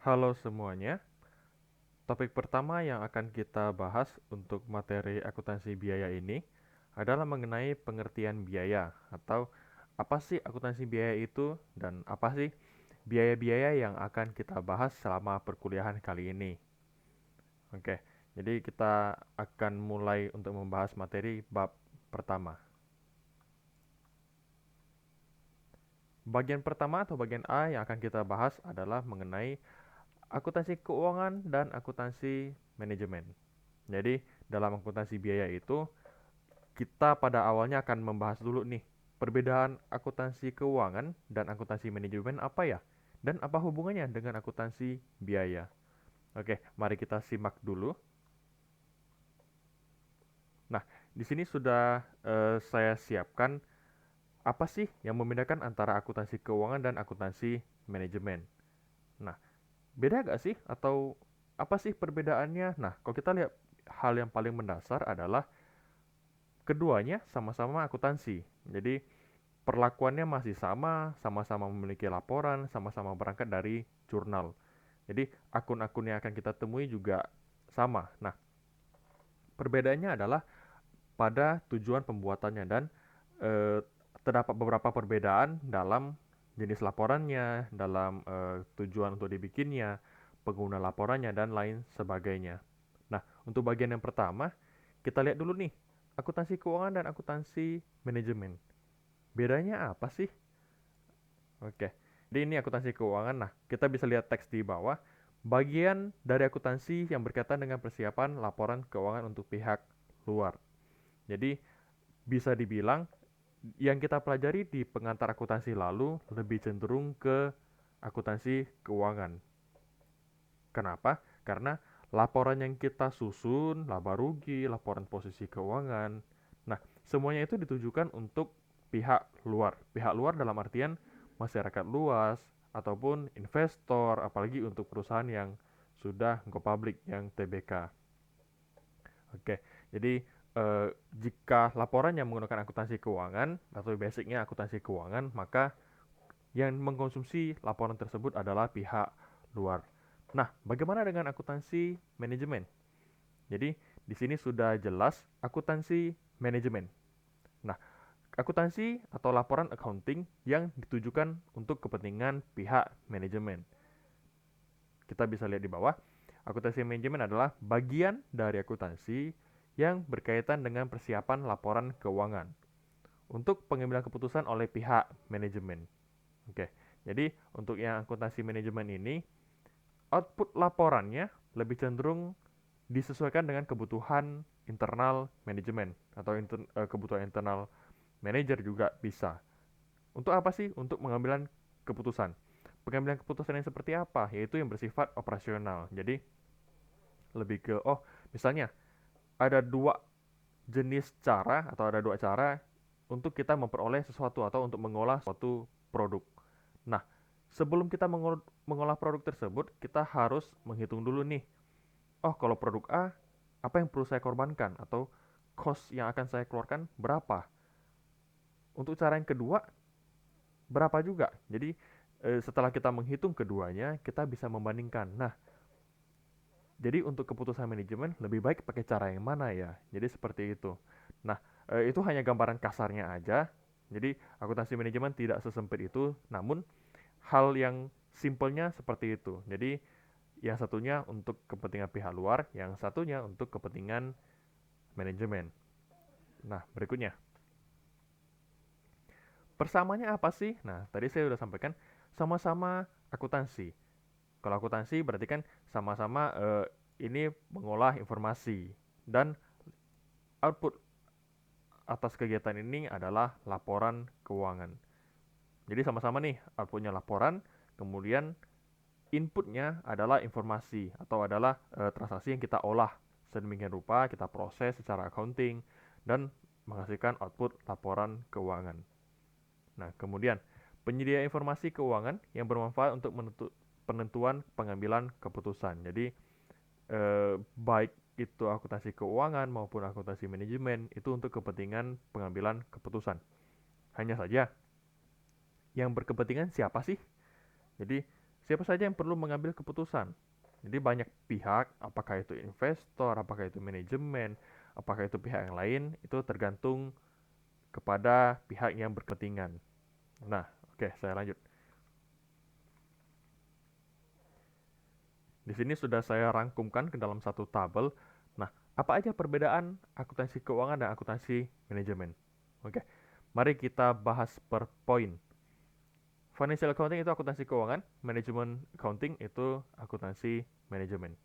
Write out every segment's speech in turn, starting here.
Halo semuanya, topik pertama yang akan kita bahas untuk materi akuntansi biaya ini adalah mengenai pengertian biaya atau apa sih akuntansi biaya itu dan apa sih biaya-biaya yang akan kita bahas selama perkuliahan kali ini. Oke, jadi kita akan mulai untuk membahas materi bab pertama. Bagian pertama atau bagian A yang akan kita bahas adalah mengenai akuntansi keuangan dan akuntansi manajemen. Jadi, dalam akuntansi biaya itu, kita pada awalnya akan membahas dulu nih, perbedaan akuntansi keuangan dan akuntansi manajemen apa ya? Dan apa hubungannya dengan akuntansi biaya? Oke, mari kita simak dulu. Nah, di sini sudah saya siapkan apa sih yang membedakan antara akuntansi keuangan dan akuntansi manajemen. Nah, beda gak sih? Atau apa sih perbedaannya? Nah, kalau kita lihat hal yang paling mendasar adalah keduanya sama-sama akuntansi. Jadi, perlakuannya masih sama, sama-sama memiliki laporan, sama-sama berangkat dari jurnal. Jadi, akun-akun yang akan kita temui juga sama. Nah, perbedaannya adalah pada tujuan pembuatannya dan eh, terdapat beberapa perbedaan dalam jenis laporannya, dalam tujuan untuk dibikinnya, pengguna laporannya, dan lain sebagainya. Nah, untuk bagian yang pertama, kita lihat dulu nih, akuntansi keuangan dan akuntansi manajemen. Bedanya apa sih? Oke, jadi ini akuntansi keuangan. Nah, kita bisa lihat teks di bawah. Bagian dari akuntansi yang berkaitan dengan persiapan laporan keuangan untuk pihak luar. Jadi, bisa dibilang yang kita pelajari di pengantar akuntansi lalu lebih cenderung ke akuntansi keuangan. Kenapa? Karena laporan yang kita susun, laba rugi, laporan posisi keuangan. Nah, semuanya itu ditujukan untuk pihak luar. Pihak luar dalam artian masyarakat luas ataupun investor, apalagi untuk perusahaan yang sudah go public yang TBK. Oke, jadi jika laporannya menggunakan akuntansi keuangan atau basicnya akuntansi keuangan, maka yang mengkonsumsi laporan tersebut adalah pihak luar. Nah, bagaimana dengan akuntansi manajemen? Jadi, di sini sudah jelas akuntansi manajemen. Nah, akuntansi atau laporan accounting yang ditujukan untuk kepentingan pihak manajemen. Kita bisa lihat di bawah, akuntansi manajemen adalah bagian dari akuntansi yang berkaitan dengan persiapan laporan keuangan untuk pengambilan keputusan oleh pihak manajemen. Oke, jadi untuk yang akuntansi manajemen ini, output laporannya lebih cenderung disesuaikan dengan kebutuhan internal manajemen atau kebutuhan internal manajer juga bisa. Untuk apa sih? Untuk pengambilan keputusan. Pengambilan keputusan yang seperti apa? Yaitu yang bersifat operasional. Jadi lebih ke misalnya ada dua jenis cara atau ada dua cara untuk kita memperoleh sesuatu atau untuk mengolah suatu produk. Nah, sebelum kita mengolah produk tersebut, kita harus menghitung dulu nih. Oh, kalau produk A, apa yang perlu saya korbankan atau cost yang akan saya keluarkan berapa? Untuk cara yang kedua, berapa juga? Jadi, setelah kita menghitung keduanya, kita bisa membandingkan. Nah, jadi untuk keputusan manajemen lebih baik pakai cara yang mana ya? Jadi seperti itu. Nah, itu hanya gambaran kasarnya aja. Jadi akuntansi manajemen tidak sesempit itu, namun hal yang simpelnya seperti itu. Jadi yang satunya untuk kepentingan pihak luar, yang satunya untuk kepentingan manajemen. Nah, berikutnya. Persamanya apa sih? Nah, tadi saya sudah sampaikan sama-sama akuntansi. Kalau akuntansi berarti kan sama-sama ini mengolah informasi dan output atas kegiatan ini adalah laporan keuangan. Jadi sama-sama nih outputnya laporan, kemudian inputnya adalah informasi atau adalah transaksi yang kita olah sedemikian rupa, kita proses secara accounting dan menghasilkan output laporan keuangan. Nah, kemudian penyedia informasi keuangan yang bermanfaat untuk penentuan pengambilan keputusan. Jadi baik itu akuntansi keuangan maupun akuntansi manajemen itu untuk kepentingan pengambilan keputusan. Hanya saja yang berkepentingan siapa sih? Jadi siapa saja yang perlu mengambil keputusan. Jadi banyak pihak, apakah itu investor, apakah itu manajemen, apakah itu pihak yang lain, itu tergantung kepada pihak yang berkepentingan. Nah, oke, saya lanjut. Di sini sudah saya rangkumkan ke dalam satu tabel. Nah, apa aja perbedaan akuntansi keuangan dan akuntansi manajemen? Oke, mari kita bahas per poin. Financial accounting itu akuntansi keuangan, manajemen accounting itu akuntansi manajemen.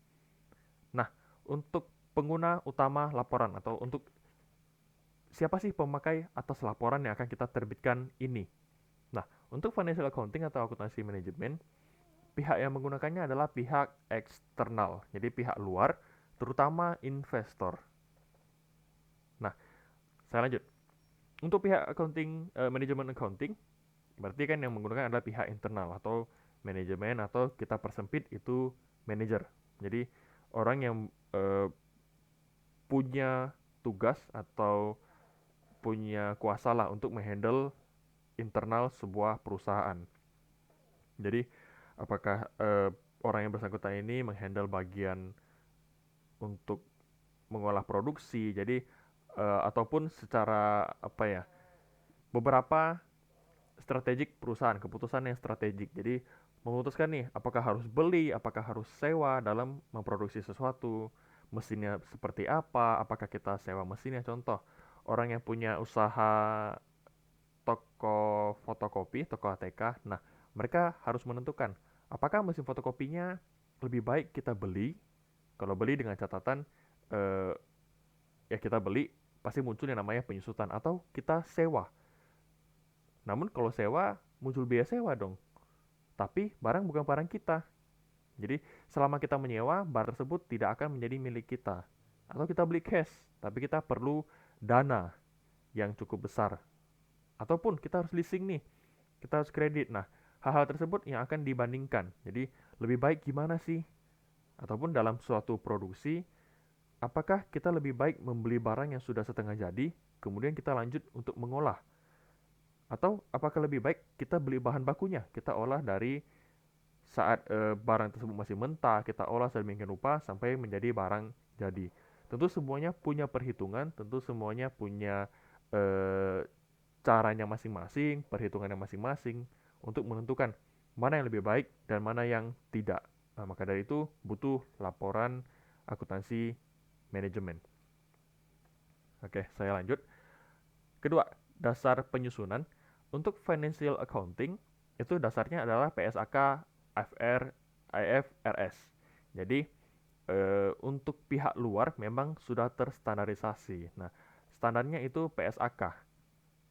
Nah, untuk pengguna utama laporan atau untuk siapa sih pemakai atas laporan yang akan kita terbitkan ini? Nah, untuk financial accounting atau akuntansi manajemen, pihak yang menggunakannya adalah pihak eksternal, jadi pihak luar, terutama investor. Nah, saya lanjut. Untuk pihak accounting, manajemen accounting, berarti kan yang menggunakan adalah pihak internal atau manajemen atau kita persempit itu manager. Jadi orang yang punya tugas atau punya kuasa lah untuk menghandle internal sebuah perusahaan. Jadi apakah orang yang bersangkutan ini menghandle bagian untuk mengolah produksi, jadi ataupun secara apa ya, beberapa strategik perusahaan, keputusan yang strategik. Jadi memutuskan nih apakah harus beli, apakah harus sewa dalam memproduksi sesuatu, mesinnya seperti apa, apakah kita sewa mesinnya. Contoh, orang yang punya usaha toko fotokopi, toko ATK, nah mereka harus menentukan apakah mesin fotokopinya lebih baik kita beli. Kalau beli dengan catatan eh, ya kita beli pasti muncul yang namanya penyusutan, atau kita sewa. Namun kalau sewa muncul biaya sewa dong. Tapi barang bukan barang kita. Jadi selama kita menyewa, barang tersebut tidak akan menjadi milik kita. Atau kita beli cash, tapi kita perlu dana yang cukup besar. Ataupun kita harus leasing nih, kita harus kredit. Nah, hal-hal tersebut yang akan dibandingkan. Jadi lebih baik gimana sih? Ataupun dalam suatu produksi, apakah kita lebih baik membeli barang yang sudah setengah jadi, kemudian kita lanjut untuk mengolah? Atau apakah lebih baik kita beli bahan bakunya, kita olah dari saat barang tersebut masih mentah, kita olah sedemikian rupa sampai menjadi barang jadi. Tentu semuanya punya perhitungan, tentu semuanya punya eh, caranya masing-masing, perhitungannya masing-masing untuk menentukan mana yang lebih baik dan mana yang tidak. Nah, maka dari itu butuh laporan akuntansi manajemen. Oke, saya lanjut. Kedua, dasar penyusunan. Untuk financial accounting, itu dasarnya adalah PSAK, FR, IFRS. Jadi, untuk pihak luar memang sudah terstandarisasi. Nah, standarnya itu PSAK.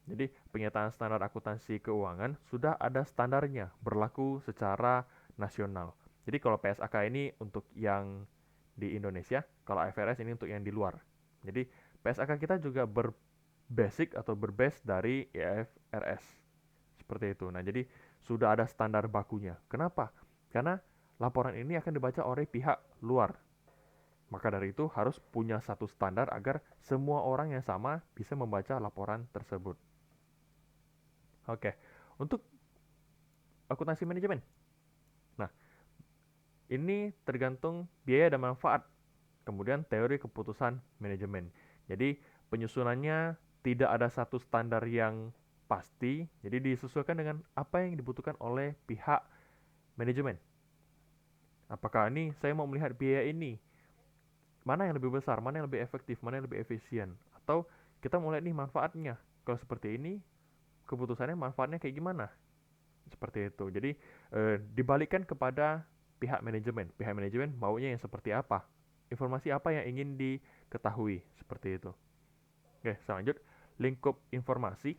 Jadi, penyataan standar akuntansi keuangan sudah ada standarnya, berlaku secara nasional. Jadi, kalau PSAK ini untuk yang di Indonesia, kalau IFRS ini untuk yang di luar. Jadi, PSAK kita juga basic atau berbase dari IFRS. Seperti itu. Nah, jadi sudah ada standar bakunya. Kenapa? Karena laporan ini akan dibaca oleh pihak luar. Maka dari itu harus punya satu standar agar semua orang yang sama bisa membaca laporan tersebut. Oke. Untuk akuntansi manajemen. Nah, ini tergantung biaya dan manfaat. Kemudian teori keputusan manajemen. Jadi, penyusunannya tidak ada satu standar yang pasti, jadi disesuaikan dengan apa yang dibutuhkan oleh pihak manajemen. Apakah ini saya mau melihat biaya ini, mana yang lebih besar, mana yang lebih efektif, mana yang lebih efisien, atau kita mau lihat nih manfaatnya. Kalau seperti ini, keputusannya manfaatnya kayak gimana? Seperti itu. Jadi dibalikkan kepada pihak manajemen. Pihak manajemen maunya yang seperti apa? Informasi apa yang ingin diketahui? Seperti itu. Oke, selanjut lingkup informasi.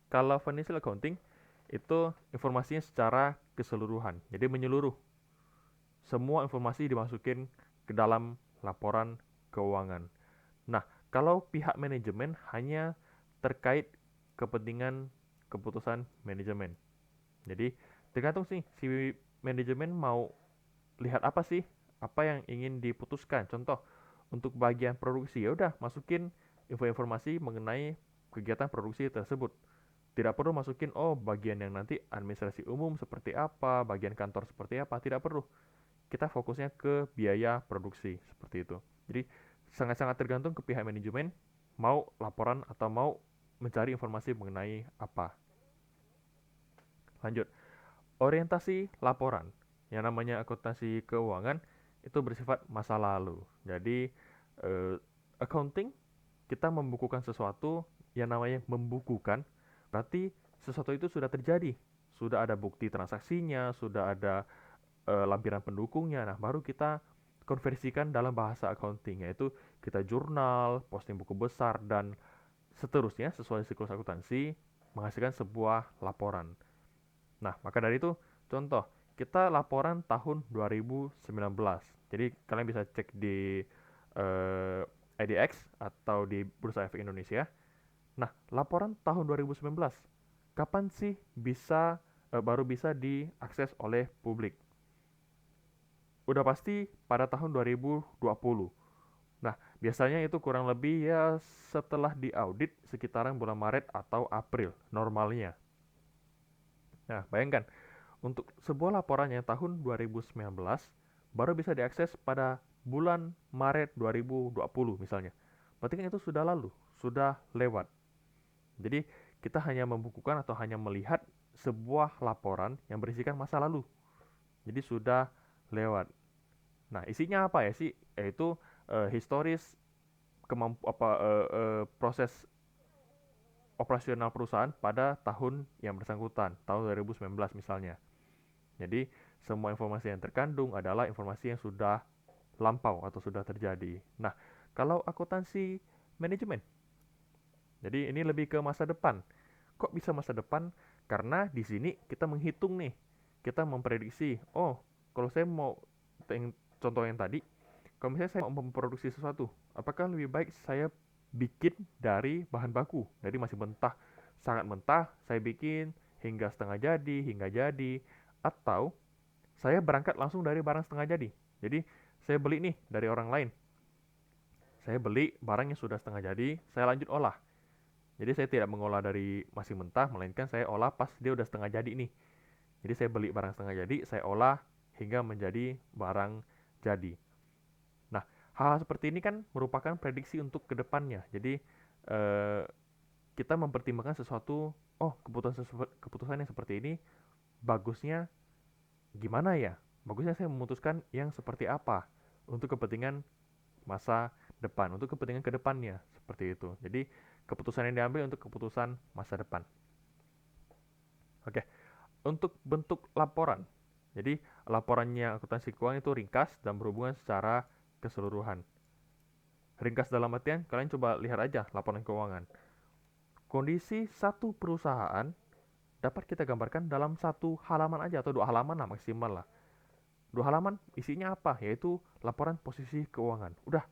Kalau financial accounting itu informasinya secara keseluruhan, jadi menyeluruh. Semua informasi dimasukin ke dalam laporan keuangan. Nah, kalau pihak manajemen hanya terkait kepentingan keputusan manajemen. Jadi, tergantung sih si manajemen mau lihat apa sih, apa yang ingin diputuskan. Contoh, untuk bagian produksi ya udah masukin info-informasi mengenai kegiatan produksi tersebut. Tidak perlu masukin, oh bagian yang nanti administrasi umum seperti apa, bagian kantor seperti apa, tidak perlu. Kita fokusnya ke biaya produksi, seperti itu. Jadi sangat-sangat tergantung ke pihak manajemen, mau laporan atau mau mencari informasi mengenai apa. Lanjut, orientasi laporan. Yang namanya akuntansi keuangan itu bersifat masa lalu. Jadi accounting, kita membukukan sesuatu, yang namanya membukukan berarti sesuatu itu sudah terjadi, sudah ada bukti transaksinya, sudah ada lampiran pendukungnya. Nah, baru kita konversikan dalam bahasa accounting, yaitu kita jurnal, posting buku besar, dan seterusnya sesuai siklus akuntansi menghasilkan sebuah laporan. Nah, maka dari itu, contoh, kita laporan tahun 2019. Jadi, kalian bisa cek di IDX atau di Bursa Efek Indonesia. Nah, laporan tahun 2019, kapan sih baru bisa diakses oleh publik? Udah pasti pada tahun 2020. Nah, biasanya itu kurang lebih ya setelah diaudit sekitaran bulan Maret atau April normalnya. Nah, bayangkan, untuk sebuah laporan yang tahun 2019 baru bisa diakses pada bulan Maret 2020 misalnya. Berarti kan itu sudah lalu, sudah lewat. Jadi kita hanya membukukan atau hanya melihat sebuah laporan yang berisikan masa lalu. Jadi sudah lewat. Nah, isinya apa ya sih? Yaitu historis proses operasional perusahaan pada tahun yang bersangkutan, tahun 2019 misalnya. Jadi, semua informasi yang terkandung adalah informasi yang sudah lampau atau sudah terjadi. Nah, kalau akuntansi manajemen, jadi ini lebih ke masa depan. Kok bisa masa depan? Karena di sini kita menghitung nih, kita memprediksi, oh, kalau saya mau contoh yang tadi, kalau misalnya saya mau memproduksi sesuatu, apakah lebih baik saya bikin dari bahan baku, dari masih mentah, sangat mentah, saya bikin hingga setengah jadi, hingga jadi, atau saya berangkat langsung dari barang setengah jadi. Jadi saya beli nih dari orang lain, saya beli barang yang sudah setengah jadi, saya lanjut olah. Jadi saya tidak mengolah dari masih mentah, melainkan saya olah pas dia udah setengah jadi nih. Jadi saya beli barang setengah jadi, saya olah hingga menjadi barang jadi. Nah, hal-hal seperti ini kan merupakan prediksi untuk kedepannya. Jadi eh, kita mempertimbangkan sesuatu, oh keputusan yang seperti ini bagusnya gimana ya? Bagusnya saya memutuskan yang seperti apa untuk kepentingan masa depan, untuk kepentingan kedepannya seperti itu. Jadi keputusan yang diambil untuk keputusan masa depan. Oke, untuk bentuk laporan. Jadi laporannya akuntansi keuangan itu ringkas dan berhubungan secara keseluruhan. Ringkas dalam artian kalian coba lihat aja laporan keuangan. Kondisi satu perusahaan dapat kita gambarkan dalam satu halaman aja atau dua halaman lah maksimal lah. Dua halaman isinya apa? Yaitu laporan posisi keuangan. Udah.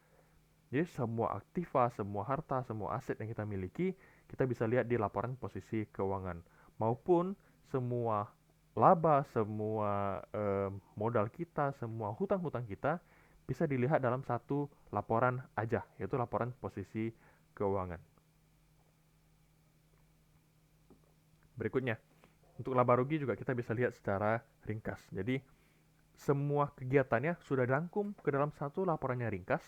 Jadi semua aktiva, semua harta, semua aset yang kita miliki, kita bisa lihat di laporan posisi keuangan. Maupun semua laba, semua modal kita, semua hutang-hutang kita bisa dilihat dalam satu laporan aja, yaitu laporan posisi keuangan. Berikutnya, untuk laba rugi juga kita bisa lihat secara ringkas. Jadi, semua kegiatannya sudah dirangkum ke dalam satu laporannya ringkas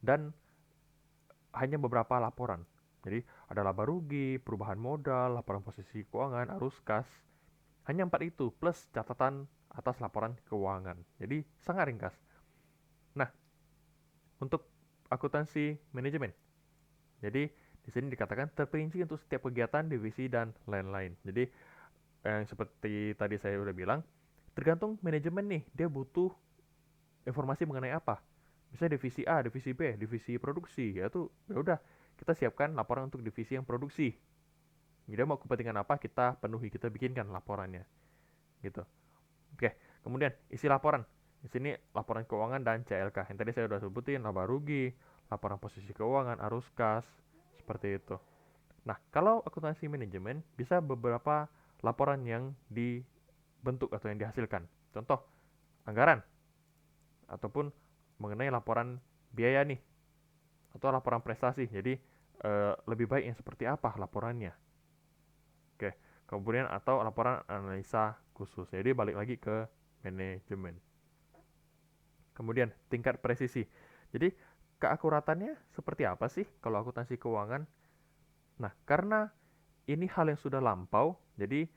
dan hanya beberapa laporan. Jadi ada laba rugi, perubahan modal, laporan posisi keuangan, arus kas. Hanya 4 itu plus catatan atas laporan keuangan. Jadi sangat ringkas. Nah, untuk akuntansi manajemen. Jadi di sini dikatakan terperinci untuk setiap kegiatan, divisi dan lain-lain. Jadi yang seperti tadi saya udah bilang, tergantung manajemen nih, dia butuh informasi mengenai apa. Misalnya divisi A, divisi B, divisi produksi, yaitu ya udah kita siapkan laporan untuk divisi yang produksi. Jadi mau kepentingan apa kita penuhi, kita bikinkan laporannya, gitu. Oke, kemudian isi laporan. Di sini laporan keuangan dan CLK. Yang tadi saya sudah sebutin, laba rugi, laporan posisi keuangan, arus kas, seperti itu. Nah, kalau akuntansi manajemen bisa beberapa laporan yang dibentuk atau yang dihasilkan. Contoh, anggaran ataupun mengenai laporan biaya nih atau laporan prestasi. Jadi lebih baik yang seperti apa laporannya. Oke, kemudian atau laporan analisa khusus. Jadi balik lagi ke manajemen. Kemudian tingkat presisi. Jadi keakuratannya seperti apa sih kalau akuntansi keuangan? Nah, karena ini hal yang sudah lampau, jadi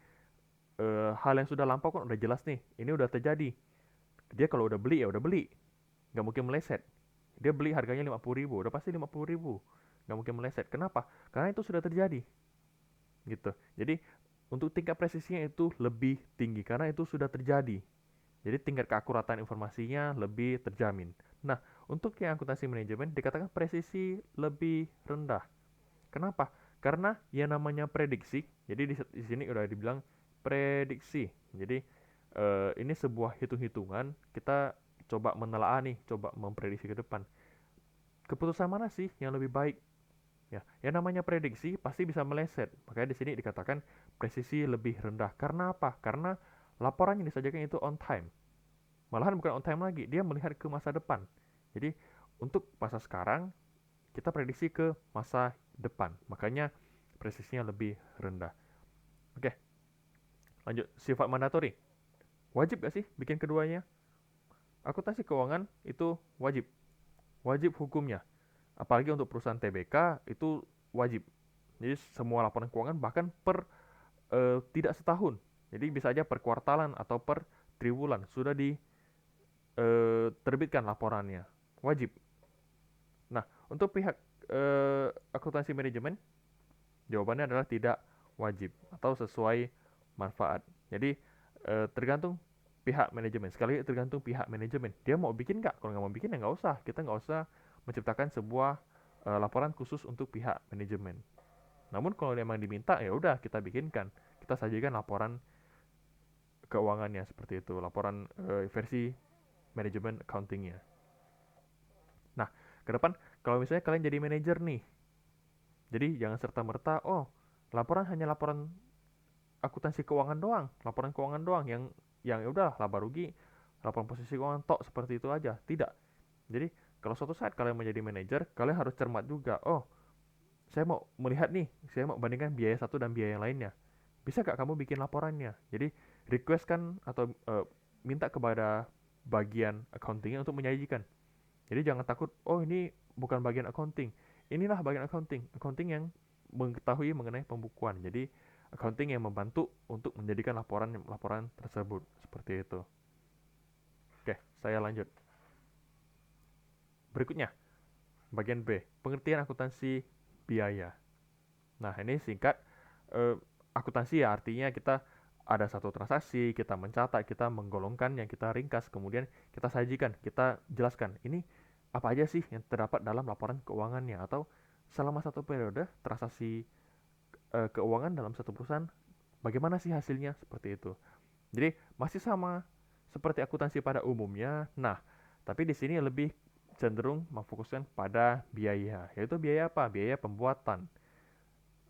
hal yang sudah lampau kan udah jelas nih, ini udah terjadi. Dia kalau udah beli ya udah beli, nggak mungkin meleset. Dia beli harganya 50.000, udah pasti 50.000, nggak mungkin meleset. Kenapa? Karena itu sudah terjadi, gitu. Jadi untuk tingkat presisinya itu lebih tinggi karena itu sudah terjadi. Jadi tingkat keakuratan informasinya lebih terjamin. Nah, untuk yang akuntansi manajemen dikatakan presisi lebih rendah. Kenapa? Karena yang namanya prediksi. Jadi di sini udah dibilang prediksi. Jadi ini sebuah hitung-hitungan. Kita coba menelaah nih, coba memprediksi ke depan. Keputusan mana sih yang lebih baik? Ya, yang namanya prediksi pasti bisa meleset. Makanya di sini dikatakan presisi lebih rendah. Karena apa? Karena laporan yang disajikan itu on time. Malahan bukan on time lagi, dia melihat ke masa depan. Jadi untuk masa sekarang kita prediksi ke masa depan. Makanya presisinya lebih rendah. Oke, lanjut. Sifat mandatori. Wajib gak sih bikin keduanya? Akuntansi keuangan itu wajib. Wajib hukumnya. Apalagi untuk perusahaan TBK itu wajib. Jadi semua laporan keuangan bahkan per tidak setahun. Jadi bisa aja per kuartalan atau per triwulan sudah diterbitkan laporannya. Wajib. Nah, untuk pihak akuntansi manajemen, jawabannya adalah tidak wajib atau sesuai manfaat. Jadi tergantung pihak manajemen. Sekali lagi tergantung pihak manajemen. Dia mau bikin nggak? Kalau nggak mau bikin ya nggak usah. Kita nggak usah menciptakan sebuah laporan khusus untuk pihak manajemen. Namun kalau memang diminta ya udah kita bikinkan. Kita sajikan laporan keuangannya seperti itu. Laporan versi manajemen accountingnya. Nah, ke depan kalau misalnya kalian jadi manajer nih, jadi jangan serta-merta, oh laporan hanya laporan akuntansi keuangan doang, laporan keuangan doang yang ya udah laba rugi, laporan posisi keuangan tok seperti itu aja. Tidak. Jadi kalau suatu saat kalian menjadi manajer, kalian harus cermat juga. Oh, saya mau melihat nih, saya mau bandingkan biaya satu dan biaya yang lainnya. Bisa gak kamu bikin laporannya? Jadi request kan atau minta kepada bagian accountingnya untuk menyajikan. Jadi jangan takut, oh ini bukan bagian accounting. Inilah bagian accounting. Accounting yang mengetahui mengenai pembukuan. Jadi accounting yang membantu untuk menjadikan laporan tersebut. Seperti itu. Oke, saya lanjut. Berikutnya, bagian B, pengertian akuntansi biaya. Nah, ini singkat. Eh, Akuntansi ya artinya kita ada satu transaksi, kita mencatat, kita menggolongkan yang kita ringkas, kemudian kita sajikan, kita jelaskan. Ini apa aja sih yang terdapat dalam laporan keuangannya atau selama satu periode transaksi keuangan dalam satu perusahaan bagaimana sih hasilnya seperti itu. Jadi masih sama seperti akuntansi pada umumnya. Nah, tapi di sini lebih cenderung memfokuskan pada biaya, yaitu biaya apa? Biaya pembuatan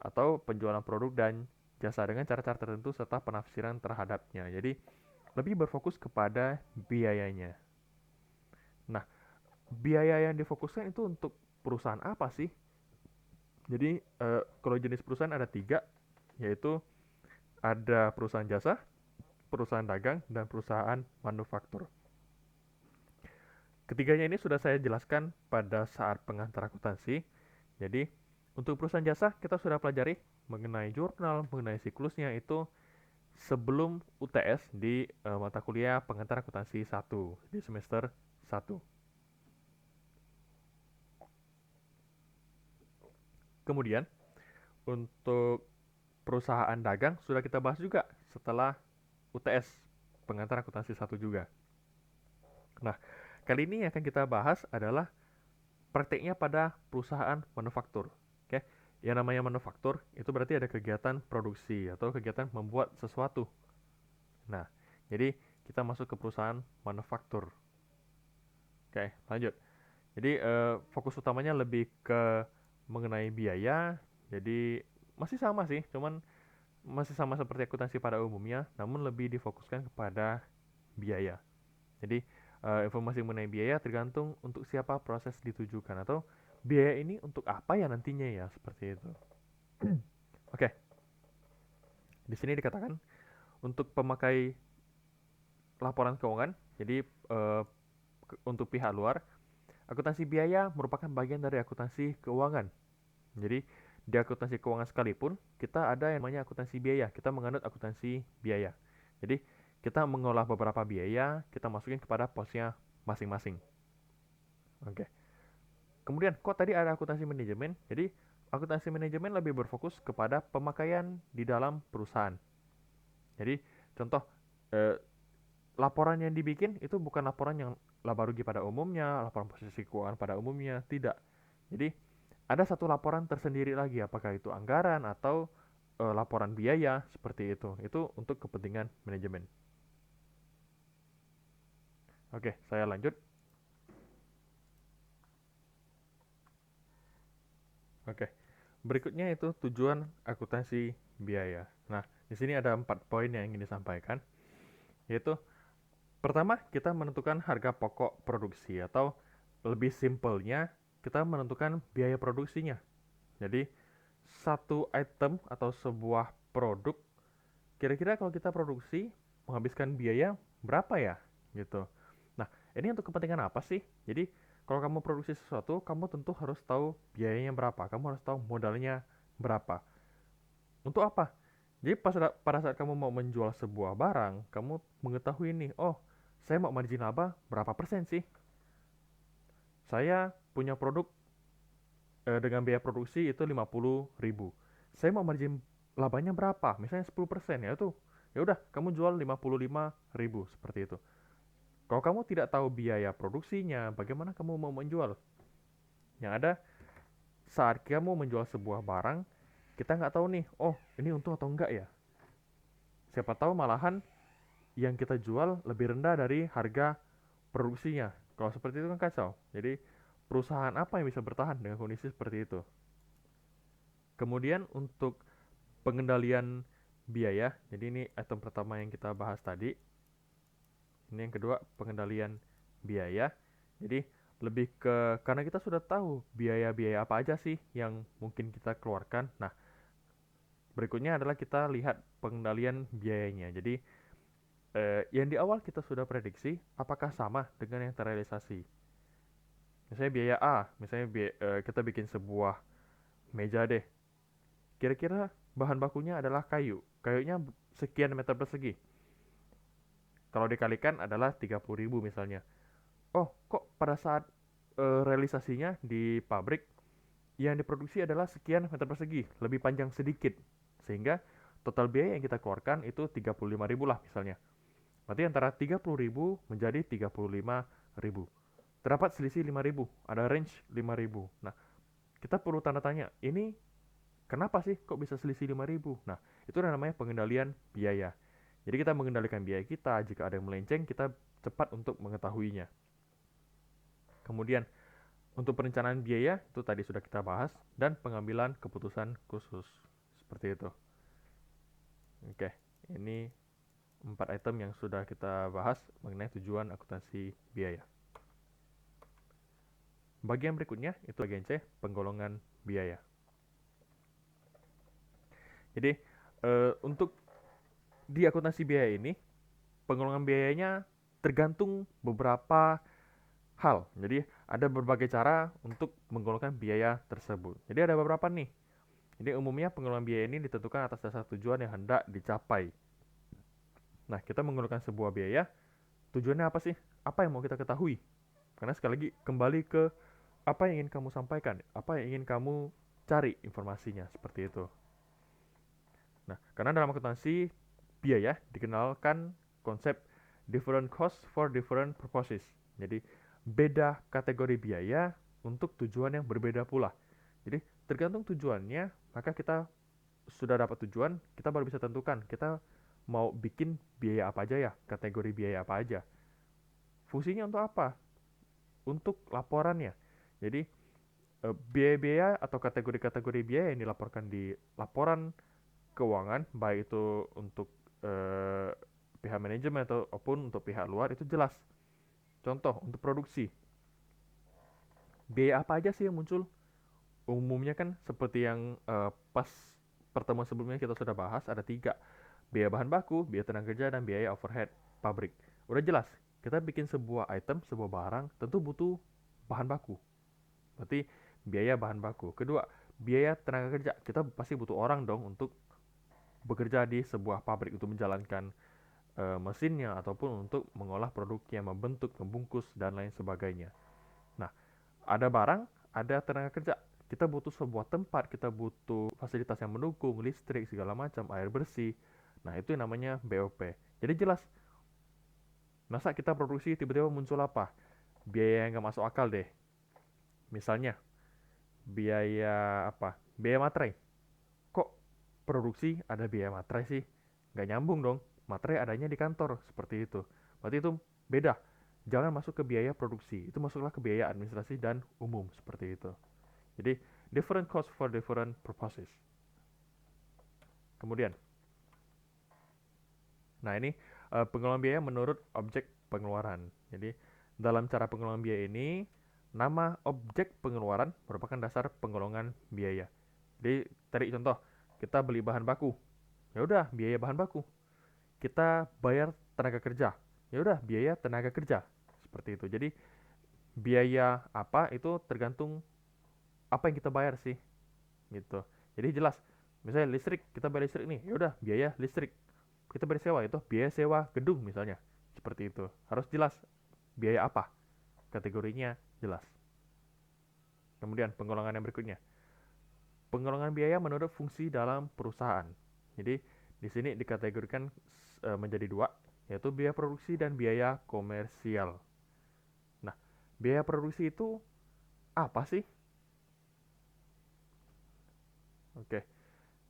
atau penjualan produk dan jasa dengan cara-cara tertentu serta penafsiran terhadapnya. Jadi lebih berfokus kepada biayanya. Nah, biaya yang difokuskan itu untuk perusahaan apa sih? Jadi kalau jenis perusahaan ada tiga, yaitu ada perusahaan jasa, perusahaan dagang, dan perusahaan manufaktur. Ketiganya ini sudah saya jelaskan pada saat pengantar akuntansi. Jadi, untuk perusahaan jasa kita sudah pelajari mengenai jurnal, mengenai siklusnya itu sebelum UTS di mata kuliah pengantar akuntansi 1 di semester 1. Kemudian, untuk perusahaan dagang sudah kita bahas juga setelah UTS pengantar akuntansi 1 juga. Nah, kali ini yang akan kita bahas adalah prakteknya pada perusahaan manufaktur. Oke, yang namanya manufaktur itu berarti ada kegiatan produksi atau kegiatan membuat sesuatu. Nah, jadi kita masuk ke perusahaan manufaktur. Oke, lanjut. Jadi fokus utamanya lebih ke mengenai biaya. Jadi masih sama sih, cuman masih sama seperti akuntansi pada umumnya, namun lebih difokuskan kepada biaya. Jadi informasi mengenai biaya tergantung untuk siapa proses ditujukan atau biaya ini untuk apa ya nantinya ya seperti itu. Oke. Di sini dikatakan untuk pemakai laporan keuangan, jadi untuk pihak luar, akuntansi biaya merupakan bagian dari akuntansi keuangan. Jadi di akuntansi keuangan sekalipun kita ada yang namanya akuntansi biaya. Kita menganut akuntansi biaya. Jadi kita mengolah beberapa biaya, kita masukin kepada posnya masing-masing. Oke. Kemudian kok tadi ada akuntansi manajemen? Jadi akuntansi manajemen lebih berfokus kepada pemakaian di dalam perusahaan. Jadi contoh eh, laporan yang dibikin itu bukan laporan yang laba rugi pada umumnya, laporan posisi keuangan pada umumnya, tidak. Jadi ada satu laporan tersendiri lagi, apakah itu anggaran atau laporan biaya seperti itu. Itu untuk kepentingan manajemen. Oke, saya lanjut. Oke, berikutnya itu tujuan akuntansi biaya. Nah, di sini ada 4 poin yang ingin disampaikan, yaitu pertama, kita menentukan harga pokok produksi atau lebih simpelnya kita menentukan biaya produksinya. Jadi, satu item atau sebuah produk kira-kira kalau kita produksi menghabiskan biaya berapa ya? Gitu. Nah, ini untuk kepentingan apa sih? Jadi, kalau kamu produksi sesuatu, kamu tentu harus tahu biayanya berapa. Kamu harus tahu modalnya berapa. Untuk apa? Jadi pada saat kamu mau menjual sebuah barang, kamu mengetahui nih, oh, saya mau margin laba berapa persen sih? Saya punya produk dengan biaya produksi itu 50.000. Saya mau margin labanya berapa? Misalnya 10%, ya itu. Ya udah, kamu jual 55.000 seperti itu. Kalau kamu tidak tahu biaya produksinya, bagaimana kamu mau menjual? Yang ada saat kamu menjual sebuah barang, kita nggak tahu nih, oh ini untung atau enggak ya. Siapa tahu malahan yang kita jual lebih rendah dari harga produksinya. Kalau seperti itu kan kacau. Jadi perusahaan apa yang bisa bertahan dengan kondisi seperti itu? Kemudian untuk pengendalian biaya, jadi ini item pertama yang kita bahas tadi. Ini yang kedua, pengendalian biaya. Jadi lebih ke karena kita sudah tahu biaya-biaya apa aja sih yang mungkin kita keluarkan. Nah, berikutnya adalah kita lihat pengendalian biayanya. Jadi yang di awal kita sudah prediksi apakah sama dengan yang terrealisasi. Misalnya biaya A, misalnya kita bikin sebuah meja deh. Kira-kira bahan bakunya adalah kayu. Kayunya sekian meter persegi. Kalau dikalikan adalah 30.000 misalnya. Oh, kok pada saat realisasinya di pabrik yang diproduksi adalah sekian meter persegi, lebih panjang sedikit. Sehingga total biaya yang kita keluarkan itu 35.000 lah misalnya. Berarti antara 30.000 menjadi 35.000. Terdapat selisih 5.000, ada range 5.000. Nah, kita perlu tanda tanya, ini kenapa sih kok bisa selisih 5.000? Nah, itu namanya pengendalian biaya. Jadi kita mengendalikan biaya kita, jika ada yang melenceng, kita cepat untuk mengetahuinya. Kemudian, untuk perencanaan biaya, itu tadi sudah kita bahas, dan pengambilan keputusan khusus. Seperti itu. Oke, ini 4 item yang sudah kita bahas mengenai tujuan akuntansi biaya. Bagian berikutnya, itu bagian C, penggolongan biaya. Jadi, untuk di akuntansi biaya ini, penggolongan biayanya tergantung beberapa hal. Jadi, ada berbagai cara untuk menggolongkan biaya tersebut. Jadi, ada beberapa nih. Jadi, umumnya penggolongan biaya ini ditentukan atas dasar tujuan yang hendak dicapai. Nah, kita menggolongkan sebuah biaya, tujuannya apa sih? Apa yang mau kita ketahui? Karena sekali lagi, kembali ke apa yang ingin kamu sampaikan, apa yang ingin kamu cari informasinya, seperti itu. Nah, karena dalam akuntansi biaya dikenalkan konsep different cost for different purposes. Jadi, beda kategori biaya untuk tujuan yang berbeda pula. Jadi, tergantung tujuannya, maka kita sudah dapat tujuan, kita baru bisa tentukan kita mau bikin biaya apa aja ya, kategori biaya apa aja. Fungsinya untuk apa? Untuk laporannya. Jadi, biaya-biaya atau kategori-kategori biaya yang dilaporkan di laporan keuangan, baik itu untuk eh, pihak manajemen ataupun untuk pihak luar itu jelas. Contoh untuk produksi, biaya apa aja sih yang muncul? Umumnya kan seperti yang pas pertemuan sebelumnya kita sudah bahas, ada 3. biaya bahan baku, biaya tenaga kerja, dan biaya overhead pabrik. Udah jelas, kita bikin sebuah item, sebuah barang, tentu butuh bahan baku. Berarti biaya bahan baku. Kedua, biaya tenaga kerja. Kita pasti butuh orang dong untuk bekerja di sebuah pabrik untuk menjalankan mesinnya ataupun untuk mengolah produknya, membentuk, membungkus, dan lain sebagainya. Nah, ada barang, ada tenaga kerja. Kita butuh sebuah tempat, kita butuh fasilitas yang mendukung, listrik, segala macam, air bersih. Nah, itu yang namanya BOP. Jadi jelas, masa kita produksi tiba-tiba muncul apa? Biaya yang nggak masuk akal deh. Misalnya, biaya apa? Biaya materai. Kok produksi ada biaya materai sih? Nggak nyambung dong. Materai adanya di kantor, seperti itu. Berarti itu beda. Jangan masuk ke biaya produksi. Itu masuklah ke biaya administrasi dan umum, seperti itu. Jadi, different cost for different purposes. Kemudian, nah ini pengeluaran biaya menurut objek pengeluaran. Jadi, dalam cara pengeluaran biaya ini, nama objek pengeluaran merupakan dasar penggolongan biaya. Jadi, tadi contoh, kita beli bahan baku. Ya udah, biaya bahan baku. Kita bayar tenaga kerja. Ya udah, biaya tenaga kerja. Seperti itu. Jadi, biaya apa itu tergantung apa yang kita bayar sih, gitu. Jadi jelas. Misalnya listrik, kita bayar listrik nih. Ya udah, biaya listrik. Kita bayar sewa itu biaya sewa gedung misalnya. Seperti itu. Harus jelas biaya apa. Kategorinya jelas. Kemudian penggolongan yang berikutnya. Penggolongan biaya menurut fungsi dalam perusahaan. Jadi di sini dikategorikan menjadi dua, yaitu biaya produksi dan biaya komersial. Nah, biaya produksi itu apa sih? Oke.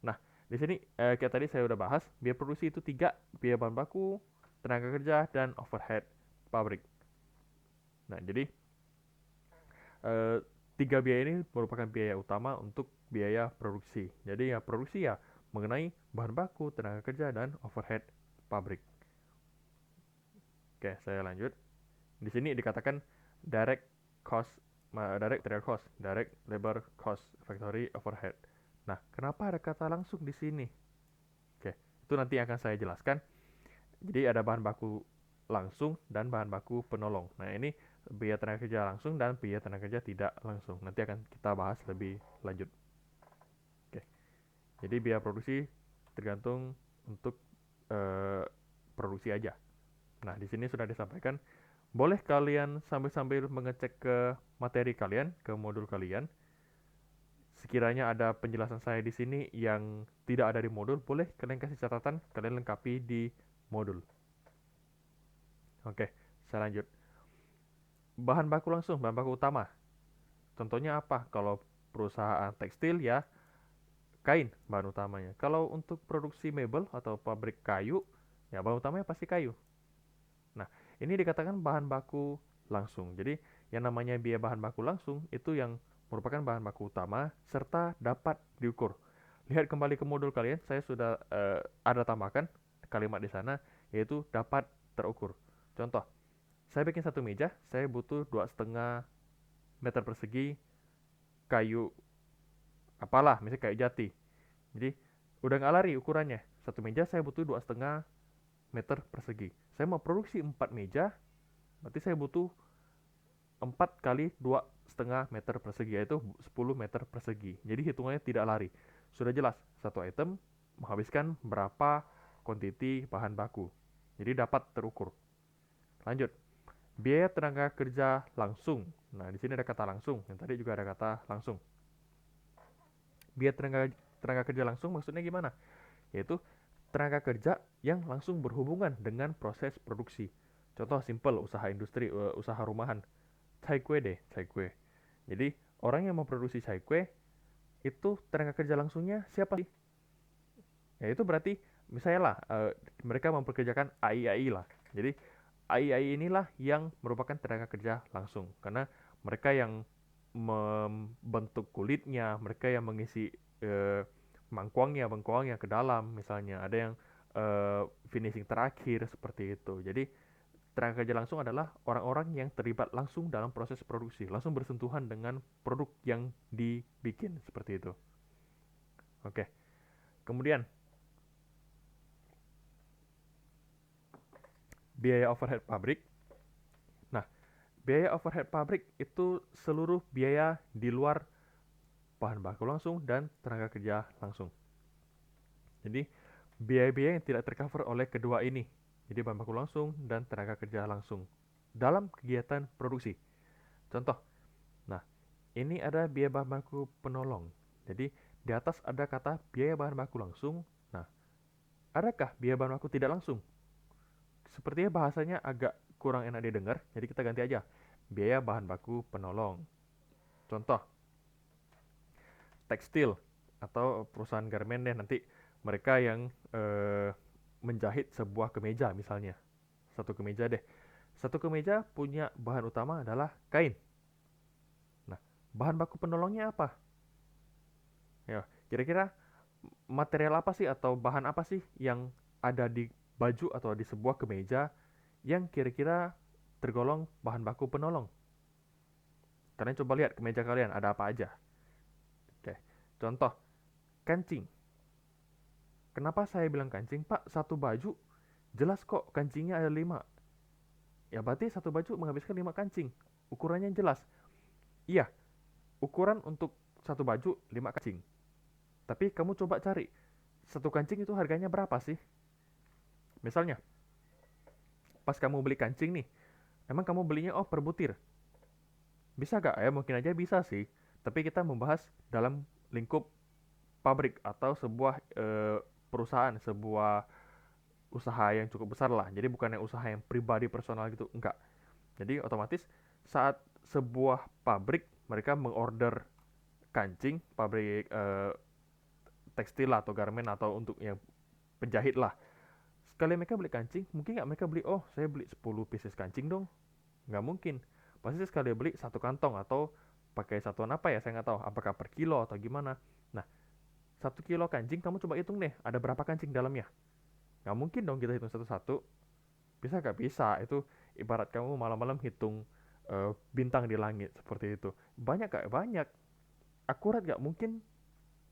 Nah, di sini kayak tadi saya udah bahas, biaya produksi itu tiga, biaya bahan baku, tenaga kerja, dan overhead pabrik. Nah, jadi eh, tiga biaya ini merupakan biaya utama untuk biaya produksi. Jadi ya produksi ya mengenai bahan baku, tenaga kerja, dan overhead pabrik. Oke, saya lanjut. Di sini dikatakan direct cost, direct material cost, direct labor cost, factory overhead. Nah, kenapa ada kata langsung di sini? Oke, itu nanti akan saya jelaskan. Jadi ada bahan baku langsung dan bahan baku penolong. Nah, ini biaya tenaga kerja langsung dan biaya tenaga kerja tidak langsung. Nanti akan kita bahas lebih lanjut. Oke. Jadi biaya produksi tergantung untuk eh, produksi aja. Nah, di sini sudah disampaikan, boleh kalian sambil-sambil mengecek ke materi kalian, ke modul kalian. Sekiranya ada penjelasan saya di sini yang tidak ada di modul, boleh kalian kasih catatan, kalian lengkapi di modul. Oke, saya lanjut. Bahan baku langsung, bahan baku utama. Contohnya apa? Kalau perusahaan tekstil ya kain bahan utamanya. Kalau untuk produksi mebel atau pabrik kayu, ya bahan utamanya pasti kayu. Nah, ini dikatakan bahan baku langsung. Jadi, yang namanya biaya bahan baku langsung itu yang merupakan bahan baku utama serta dapat diukur. Lihat kembali ke modul kalian, saya sudah ada tambahkan kalimat di sana yaitu dapat terukur. Contoh, saya bikin satu meja, saya butuh 2,5 meter persegi kayu apalah, misalnya kayu jati. Jadi udah nggak lari ukurannya. Satu meja saya butuh 2,5 meter persegi. Saya mau produksi 4 meja, berarti saya butuh 4 kali 2,5 meter persegi, yaitu 10 meter persegi. Jadi hitungannya tidak lari. Sudah jelas, satu item menghabiskan berapa kuantiti bahan baku. Jadi dapat terukur. Lanjut, biaya tenaga kerja langsung. Nah, di sini ada kata langsung, yang tadi juga ada kata langsung. Biaya tenaga kerja langsung maksudnya gimana? Yaitu tenaga kerja yang langsung berhubungan dengan proses produksi. Contoh simple, usaha industri, usaha rumahan. Cai kue deh, cai kue. Jadi orang yang memproduksi cai kue itu tenaga kerja langsungnya siapa sih? Ya itu berarti misalnya lah mereka memperkerjakan AI lah. Jadi AI inilah yang merupakan tenaga kerja langsung karena mereka yang membentuk kulitnya, mereka yang mengisi bengkoangnya ke dalam misalnya. Ada yang finishing terakhir seperti itu. Jadi tenaga kerja langsung adalah orang-orang yang terlibat langsung dalam proses produksi, langsung bersentuhan dengan produk yang dibikin seperti itu. Oke. Kemudian biaya overhead pabrik. Nah, biaya overhead pabrik itu seluruh biaya di luar bahan baku langsung dan tenaga kerja langsung. Jadi, biaya-biaya yang tidak tercover oleh kedua ini. Jadi, bahan baku langsung dan tenaga kerja langsung dalam kegiatan produksi. Contoh, nah, ini ada biaya bahan baku penolong. Jadi, di atas ada kata biaya bahan baku langsung. Nah, adakah biaya bahan baku tidak langsung? Sepertinya bahasanya agak kurang enak didengar, jadi kita ganti aja. Biaya bahan baku penolong. Contoh, tekstil atau perusahaan garmen deh nanti mereka yang menjahit sebuah kemeja misalnya. Satu kemeja deh. Satu kemeja punya bahan utama adalah kain. Nah, bahan baku penolongnya apa? Ya, kira-kira material apa sih atau bahan apa sih yang ada di baju atau di sebuah kemeja yang kira-kira tergolong bahan baku penolong? Kalian coba lihat kemeja kalian ada apa aja. Oke, contoh kancing. Kenapa saya bilang kancing? Pak, satu baju jelas kok kancingnya ada 5. Ya berarti satu baju menghabiskan 5 kancing. Ukurannya jelas. Iya, ukuran untuk satu baju 5 kancing. Tapi kamu coba cari, satu kancing itu harganya berapa sih? Misalnya, pas kamu beli kancing nih, emang kamu belinya oh per butir. Bisa gak? Ya mungkin aja bisa sih. Tapi kita membahas dalam lingkup pabrik atau sebuah perusahaan, sebuah usaha yang cukup besar lah. Jadi bukan yang usaha yang pribadi personal gitu, enggak. Jadi otomatis saat sebuah pabrik mereka mengorder kancing, pabrik tekstil atau garmen atau untuk yang penjahit lah. Sekali mereka beli kancing, mungkin nggak mereka beli, oh saya beli 10 pieces kancing dong. Nggak mungkin. Pasti sekali beli satu kantong atau pakai satuan apa ya, saya nggak tahu. Apakah per kilo atau gimana. Nah, 1 kilo kancing, kamu coba hitung deh, ada berapa kancing dalamnya. Nggak mungkin dong kita hitung satu-satu. Bisa nggak bisa. Itu ibarat kamu malam-malam hitung bintang di langit, seperti itu. Banyak gak? Banyak. Akurat gak? Mungkin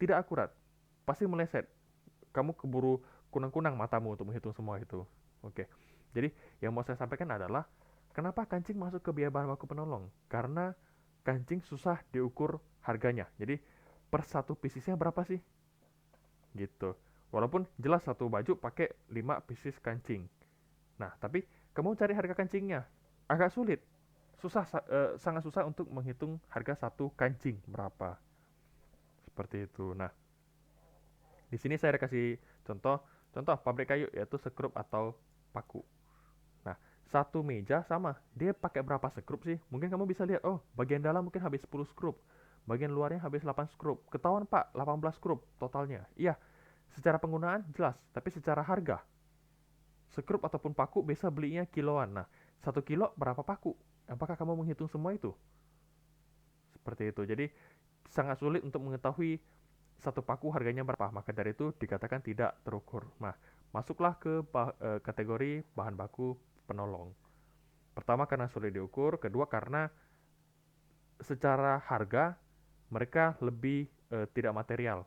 tidak akurat. Pasti meleset. Kamu keburu kunang-kunang matamu untuk menghitung semua itu. Oke. Jadi yang mau saya sampaikan adalah kenapa kancing masuk ke biaya bahan baku penolong? Karena kancing susah diukur harganya. Jadi per satu piecesnya berapa sih? Gitu. Walaupun jelas satu baju pakai 5 pieces kancing. Nah, tapi kamu cari harga kancingnya agak sulit. Sangat susah untuk menghitung harga satu kancing berapa. Seperti itu. Nah, di sini saya kasih contoh pabrik kayu yaitu sekrup atau paku. Nah, satu meja sama, dia pakai berapa sekrup sih? Mungkin kamu bisa lihat, oh, bagian dalam mungkin habis 10 skrup, bagian luarnya habis 8 skrup. Ketahuan Pak, 18 skrup totalnya. Iya, secara penggunaan jelas, tapi secara harga, sekrup ataupun paku bisa belinya kiloan. Nah, 1 kilo berapa paku? Apakah kamu menghitung semua itu? Seperti itu. Jadi, sangat sulit untuk mengetahui satu paku harganya berapa. Maka dari itu dikatakan tidak terukur. Nah, masuklah ke kategori bahan baku penolong. Pertama karena sulit diukur, kedua karena secara harga mereka lebih tidak material.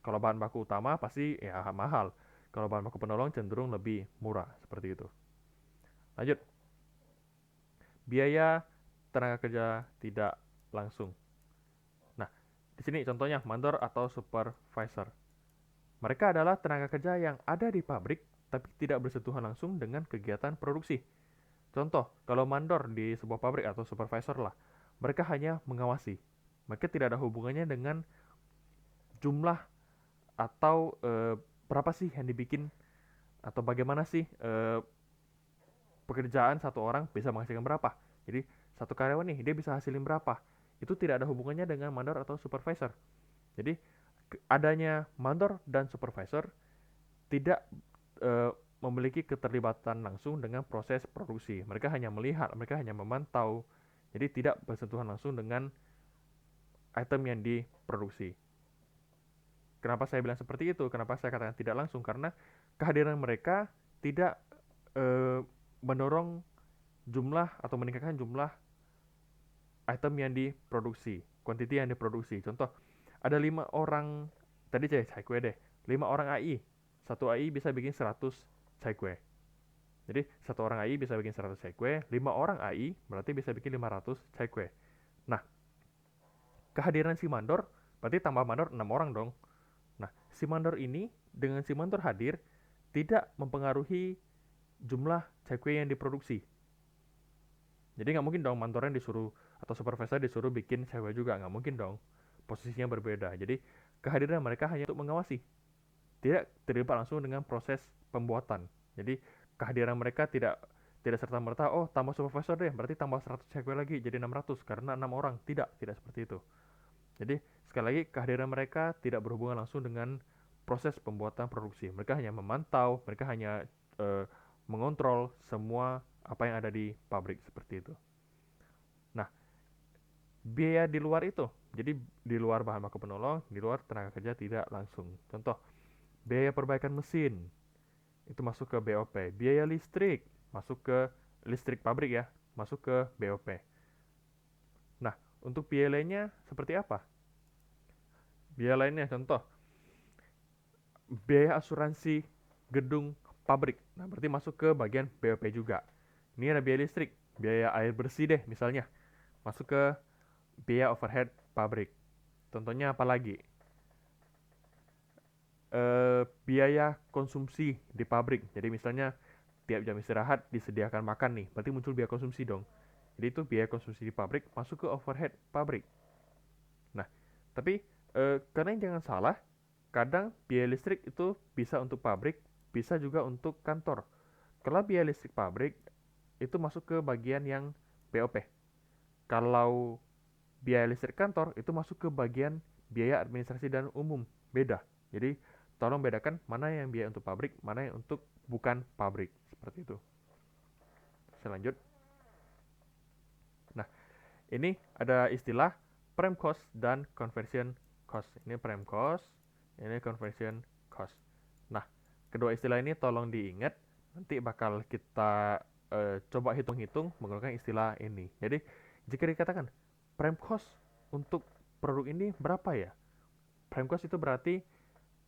Kalau bahan baku utama pasti ya mahal. Kalau bahan baku penolong cenderung lebih murah, seperti itu. Lanjut. Biaya tenaga kerja tidak langsung. Nah, di sini contohnya mandor atau supervisor. Mereka adalah tenaga kerja yang ada di pabrik tapi tidak bersentuhan langsung dengan kegiatan produksi. Contoh, kalau mandor di sebuah pabrik atau supervisor lah, mereka hanya mengawasi. Mereka tidak ada hubungannya dengan jumlah atau berapa sih yang dibikin atau bagaimana sih pekerjaan satu orang bisa menghasilkan berapa. Jadi satu karyawan nih dia bisa hasilin berapa. Itu tidak ada hubungannya dengan mandor atau supervisor. Jadi adanya mandor dan supervisor tidak memiliki keterlibatan langsung dengan proses produksi. Mereka hanya melihat, mereka hanya memantau. Jadi tidak bersentuhan langsung dengan item yang diproduksi. Kenapa saya bilang seperti itu? Kenapa saya katakan tidak langsung? Karena kehadiran mereka tidak mendorong jumlah atau meningkatkan jumlah item yang diproduksi, quantity yang diproduksi. Contoh, ada 5 orang, tadi cai kue deh, 5 orang AI. Satu AI bisa bikin 100 cai kue. Jadi satu orang AI bisa bikin 100 cekwe, 5 orang AI berarti bisa bikin 500 cekwe. Nah, kehadiran si mandor berarti tambah mandor 6 orang dong. Nah, si mandor ini dengan si mandor hadir tidak mempengaruhi jumlah cekwe yang diproduksi. Jadi nggak mungkin dong mandornya disuruh atau supervisor disuruh bikin cewek juga, nggak mungkin dong. Posisinya berbeda. Jadi kehadiran mereka hanya untuk mengawasi, tidak terlibat langsung dengan proses pembuatan. Jadi kehadiran mereka tidak tidak serta merta oh tambah supervisor deh berarti tambah 100 cewek lagi jadi 600 karena 6 orang. Tidak seperti itu. Jadi sekali lagi kehadiran mereka tidak berhubungan langsung dengan proses pembuatan produksi. Mereka hanya memantau, mereka hanya eh, mengontrol semua apa yang ada di pabrik seperti itu. Nah, biaya di luar itu, jadi di luar bahan baku penolong, di luar tenaga kerja tidak langsung. Contoh, biaya perbaikan mesin itu masuk ke BOP, biaya listrik masuk ke listrik pabrik ya, masuk ke BOP. Nah, untuk biaya lainnya seperti apa? Biaya lainnya contoh, biaya asuransi gedung pabrik. Nah, berarti masuk ke bagian BOP juga. Ini ada biaya listrik, biaya air bersih deh misalnya, masuk ke biaya overhead pabrik. Contohnya apa lagi? Biaya konsumsi di pabrik. Jadi misalnya tiap jam istirahat disediakan makan nih, berarti muncul biaya konsumsi dong. Jadi itu biaya konsumsi di pabrik masuk ke overhead pabrik. Nah, tapi kalian jangan salah, kadang biaya listrik itu bisa untuk pabrik, bisa juga untuk kantor. Kalau biaya listrik pabrik itu masuk ke bagian yang BOP. Kalau biaya listrik kantor itu masuk ke bagian biaya administrasi dan umum. Beda. Jadi tolong bedakan mana yang biaya untuk pabrik, mana yang untuk bukan pabrik. Seperti itu. Saya lanjut. Nah, ini ada istilah prime cost dan conversion cost. Ini prime cost, ini conversion cost. Nah, kedua istilah ini tolong diingat. Nanti bakal kita coba hitung-hitung menggunakan istilah ini. Jadi, jika dikatakan prime cost untuk produk ini berapa ya? Prime cost itu berarti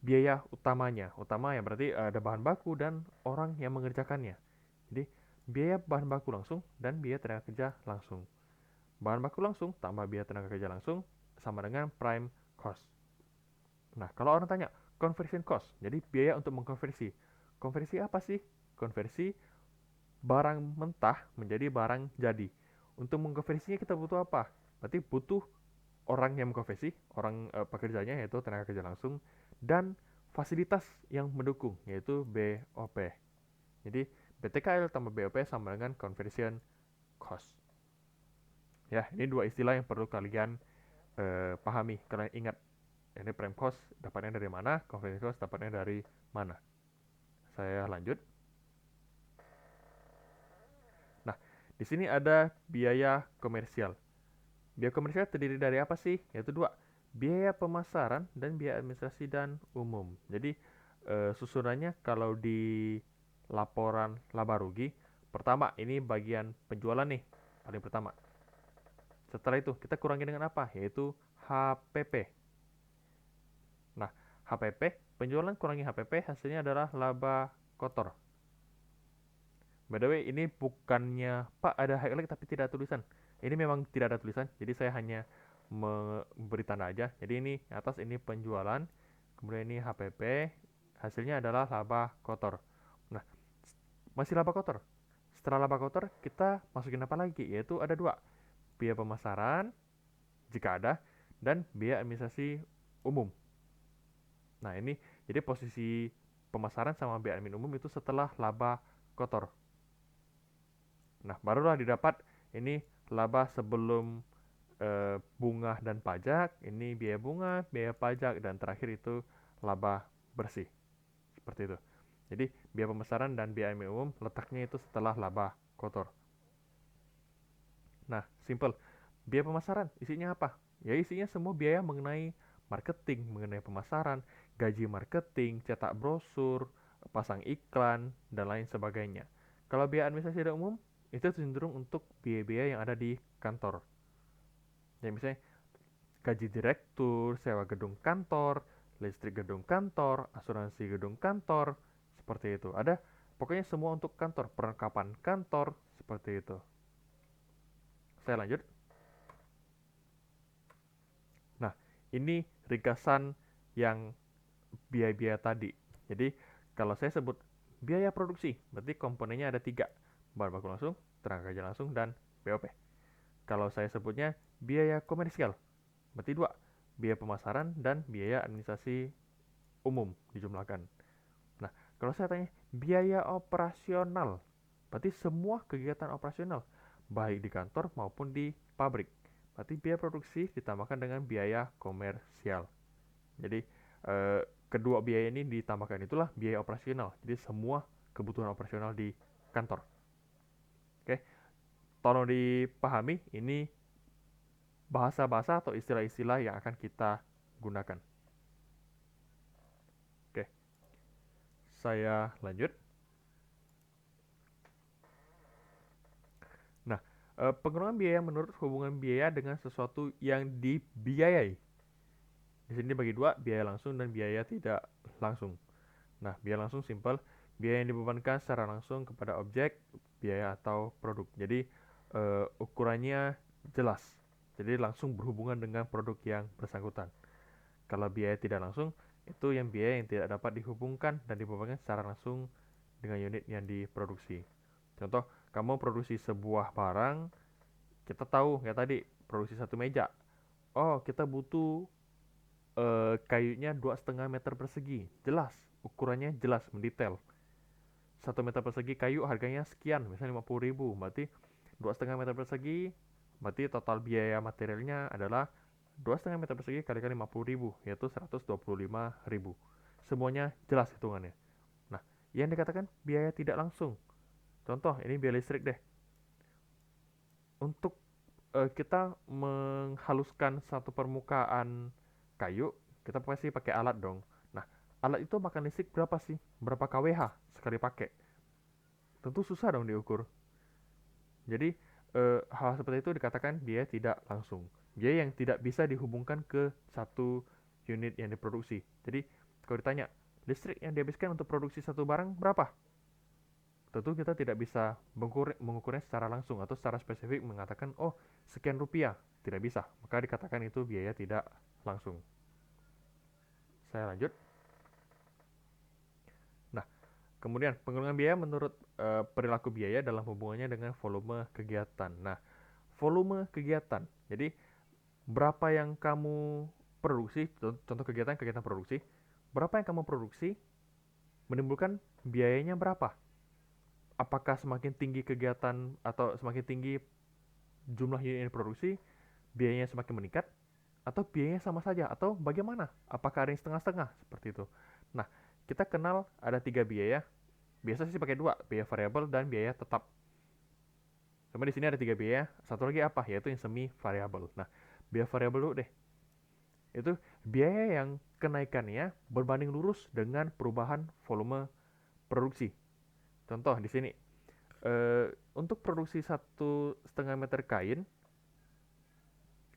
biaya utamanya. Utama ya berarti ada bahan baku dan orang yang mengerjakannya. Jadi, biaya bahan baku langsung dan biaya tenaga kerja langsung. Bahan baku langsung tambah biaya tenaga kerja langsung sama dengan prime cost. Nah, kalau orang tanya conversion cost, jadi biaya untuk mengkonversi. Konversi apa sih? Konversi barang mentah menjadi barang jadi. Untuk mengkonversinya kita butuh apa? Berarti butuh orang yang mengkonversi, orang pekerjanya yaitu tenaga kerja langsung dan fasilitas yang mendukung yaitu BOP. Jadi BTKL tambah BOP sama dengan conversion cost. Ya, ini dua istilah yang perlu kalian pahami. Kalian ingat, ini prime cost dapatnya dari mana, conversion cost dapatnya dari mana. Saya lanjut. Nah, di sini ada biaya komersial. Biaya komersial terdiri dari apa sih? Yaitu dua, biaya pemasaran dan biaya administrasi dan umum. Jadi susunannya kalau di laporan laba rugi, pertama ini bagian penjualan nih, paling pertama. Setelah itu kita kurangi dengan apa? Yaitu HPP. Nah, HPP, penjualan kurangi HPP hasilnya adalah laba kotor. By the way, ini bukannya Pak ada highlight tapi tidak ada tulisan. Ini memang tidak ada tulisan, jadi saya hanya memberi tanda aja. Jadi ini atas ini penjualan, kemudian ini HPP, hasilnya adalah laba kotor. Nah, masih laba kotor. Setelah laba kotor, kita masukin apa lagi? Yaitu ada dua, biaya pemasaran jika ada dan biaya administrasi umum. Nah, ini jadi posisi pemasaran sama biaya admin umum itu setelah laba kotor. Nah, barulah didapat ini laba sebelum bunga dan pajak, ini biaya bunga, biaya pajak, dan terakhir itu laba bersih. Seperti itu. Jadi, biaya pemasaran dan biaya admin umum letaknya itu setelah laba kotor. Nah, simple. Biaya pemasaran, isinya apa? Ya isinya semua biaya mengenai marketing, mengenai pemasaran, gaji marketing, cetak brosur, pasang iklan, dan lain sebagainya. Kalau biaya administrasi dan umum, itu cenderung untuk biaya-biaya yang ada di kantor. Ya misalnya gaji direktur, sewa gedung kantor, listrik gedung kantor, asuransi gedung kantor, seperti itu. Ada Pokoknya semua untuk kantor, perlengkapan kantor, seperti itu. Saya lanjut. Nah, ini ringkasan yang biaya-biaya tadi. Jadi, kalau saya sebut biaya produksi, berarti komponennya ada 3. Bahan baku langsung, tenaga kerja langsung, dan BOP. Kalau saya sebutnya biaya komersial, berarti 2. Biaya pemasaran dan biaya administrasi umum dijumlahkan. Nah, kalau saya tanya biaya operasional, berarti semua kegiatan operasional, baik di kantor maupun di pabrik. Berarti biaya produksi ditambahkan dengan biaya komersial. Jadi, kedua biaya ini ditambahkan itulah biaya operasional. Jadi, semua kebutuhan operasional di kantor. Oke, tolong dipahami, ini bahasa-bahasa atau istilah-istilah yang akan kita gunakan. Oke, saya lanjut. Nah, pengurangan biaya menurut hubungan biaya dengan sesuatu yang dibiayai. Di sini dibagi 2, biaya langsung dan biaya tidak langsung. Nah, biaya langsung simpel, biaya yang dibebankan secara langsung kepada objek, biaya atau produk. Jadi, ukurannya jelas. Jadi, langsung berhubungan dengan produk yang bersangkutan. Kalau biaya tidak langsung, itu yang biaya yang tidak dapat dihubungkan dan dibebankan secara langsung dengan unit yang diproduksi. Contoh, kamu produksi sebuah barang, kita tahu ya tadi produksi satu meja. Oh, kita butuh kayunya 2,5 meter persegi. Jelas, ukurannya jelas, mendetail. 1 meter persegi kayu harganya sekian, misalnya 50.000. Berarti 2,5 meter persegi, berarti total biaya materialnya adalah 2,5 meter persegi kali 50.000, yaitu 125.000. Semuanya jelas hitungannya. Nah, yang dikatakan biaya tidak langsung. Contoh, ini biaya listrik deh. Untuk kita menghaluskan satu permukaan kayu, kita pasti pakai alat dong. Nah, alat itu makan listrik berapa sih? Berapa kWh sekali pakai? Tentu susah dong diukur. Jadi, hal seperti itu dikatakan biaya tidak langsung. Biaya yang tidak bisa dihubungkan ke satu unit yang diproduksi. Jadi, kalau ditanya, listrik yang dihabiskan untuk produksi satu barang berapa? Tentu kita tidak bisa mengukurnya secara langsung atau secara spesifik mengatakan, oh sekian rupiah. Tidak bisa. Maka dikatakan itu biaya tidak langsung. Saya lanjut. Nah, kemudian pengurangan biaya menurut perilaku biaya dalam hubungannya dengan volume kegiatan. Nah, volume kegiatan. Jadi, berapa yang kamu produksi, contoh kegiatan produksi, berapa yang kamu produksi menimbulkan biayanya berapa? Apakah semakin tinggi kegiatan atau semakin tinggi jumlah unit yang diproduksi, biayanya semakin meningkat, atau biayanya sama saja, atau bagaimana? Apakah ada yang setengah-setengah seperti itu? Nah, kita kenal ada 3 biaya. Biasa sih pakai 2, biaya variabel dan biaya tetap. Cuma di sini ada 3 biaya, satu lagi apa? Yaitu yang semi variabel. Nah, biaya variabel dulu deh. Itu biaya yang kenaikannya berbanding lurus dengan perubahan volume produksi. Contoh di sini, untuk produksi 1,5 meter kain,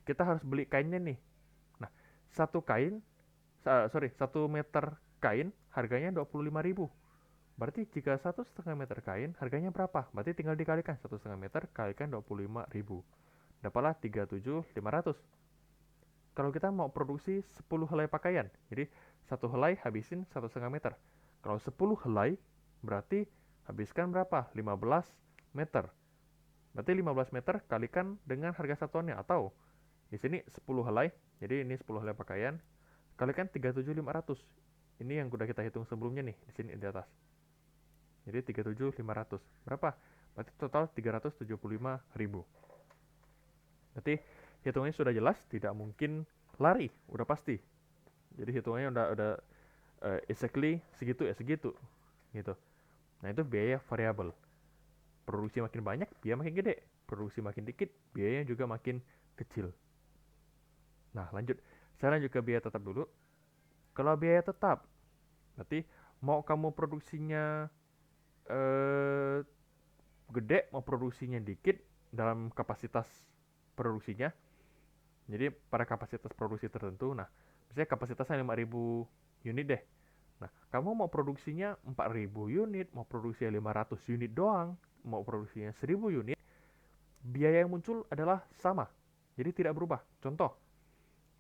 kita harus beli kainnya nih. Nah, satu meter kain harganya 25.000. Berarti jika 1,5 meter kain harganya berapa? Berarti tinggal dikalikan 1,5 meter kalikan 25.000. Dapatlah 37.500. Kalau kita mau produksi 10 helai pakaian, jadi satu helai habisin 1,5 meter. Kalau 10 helai berarti habiskan berapa? 15 meter. Berarti 15 meter kalikan dengan harga satuannya, atau di sini 10 helai, jadi ini 10 helai pakaian kalikan 37.500. Ini yang sudah kita hitung sebelumnya nih, di sini di atas. Jadi 37.500. Berapa? Berarti total 375.000. Berarti hitungannya sudah jelas, tidak mungkin lari, udah pasti. Jadi hitungannya udah exactly segitu ya segitu gitu. Nah, itu biaya variabel. Produksi makin banyak, biaya makin gede. Produksi makin dikit, biayanya juga makin kecil. Nah, lanjut. Saya lanjut ke biaya tetap dulu. Kalau biaya tetap, berarti mau kamu produksinya eh, gede, mau produksinya dikit dalam kapasitas produksinya. Jadi pada kapasitas produksi tertentu, nah misalnya kapasitasnya 5.000 unit deh. Nah, kamu mau produksinya 4.000 unit, mau produksinya 500 unit doang, mau produksinya 1.000 unit, biaya yang muncul adalah sama. Jadi tidak berubah. Contoh,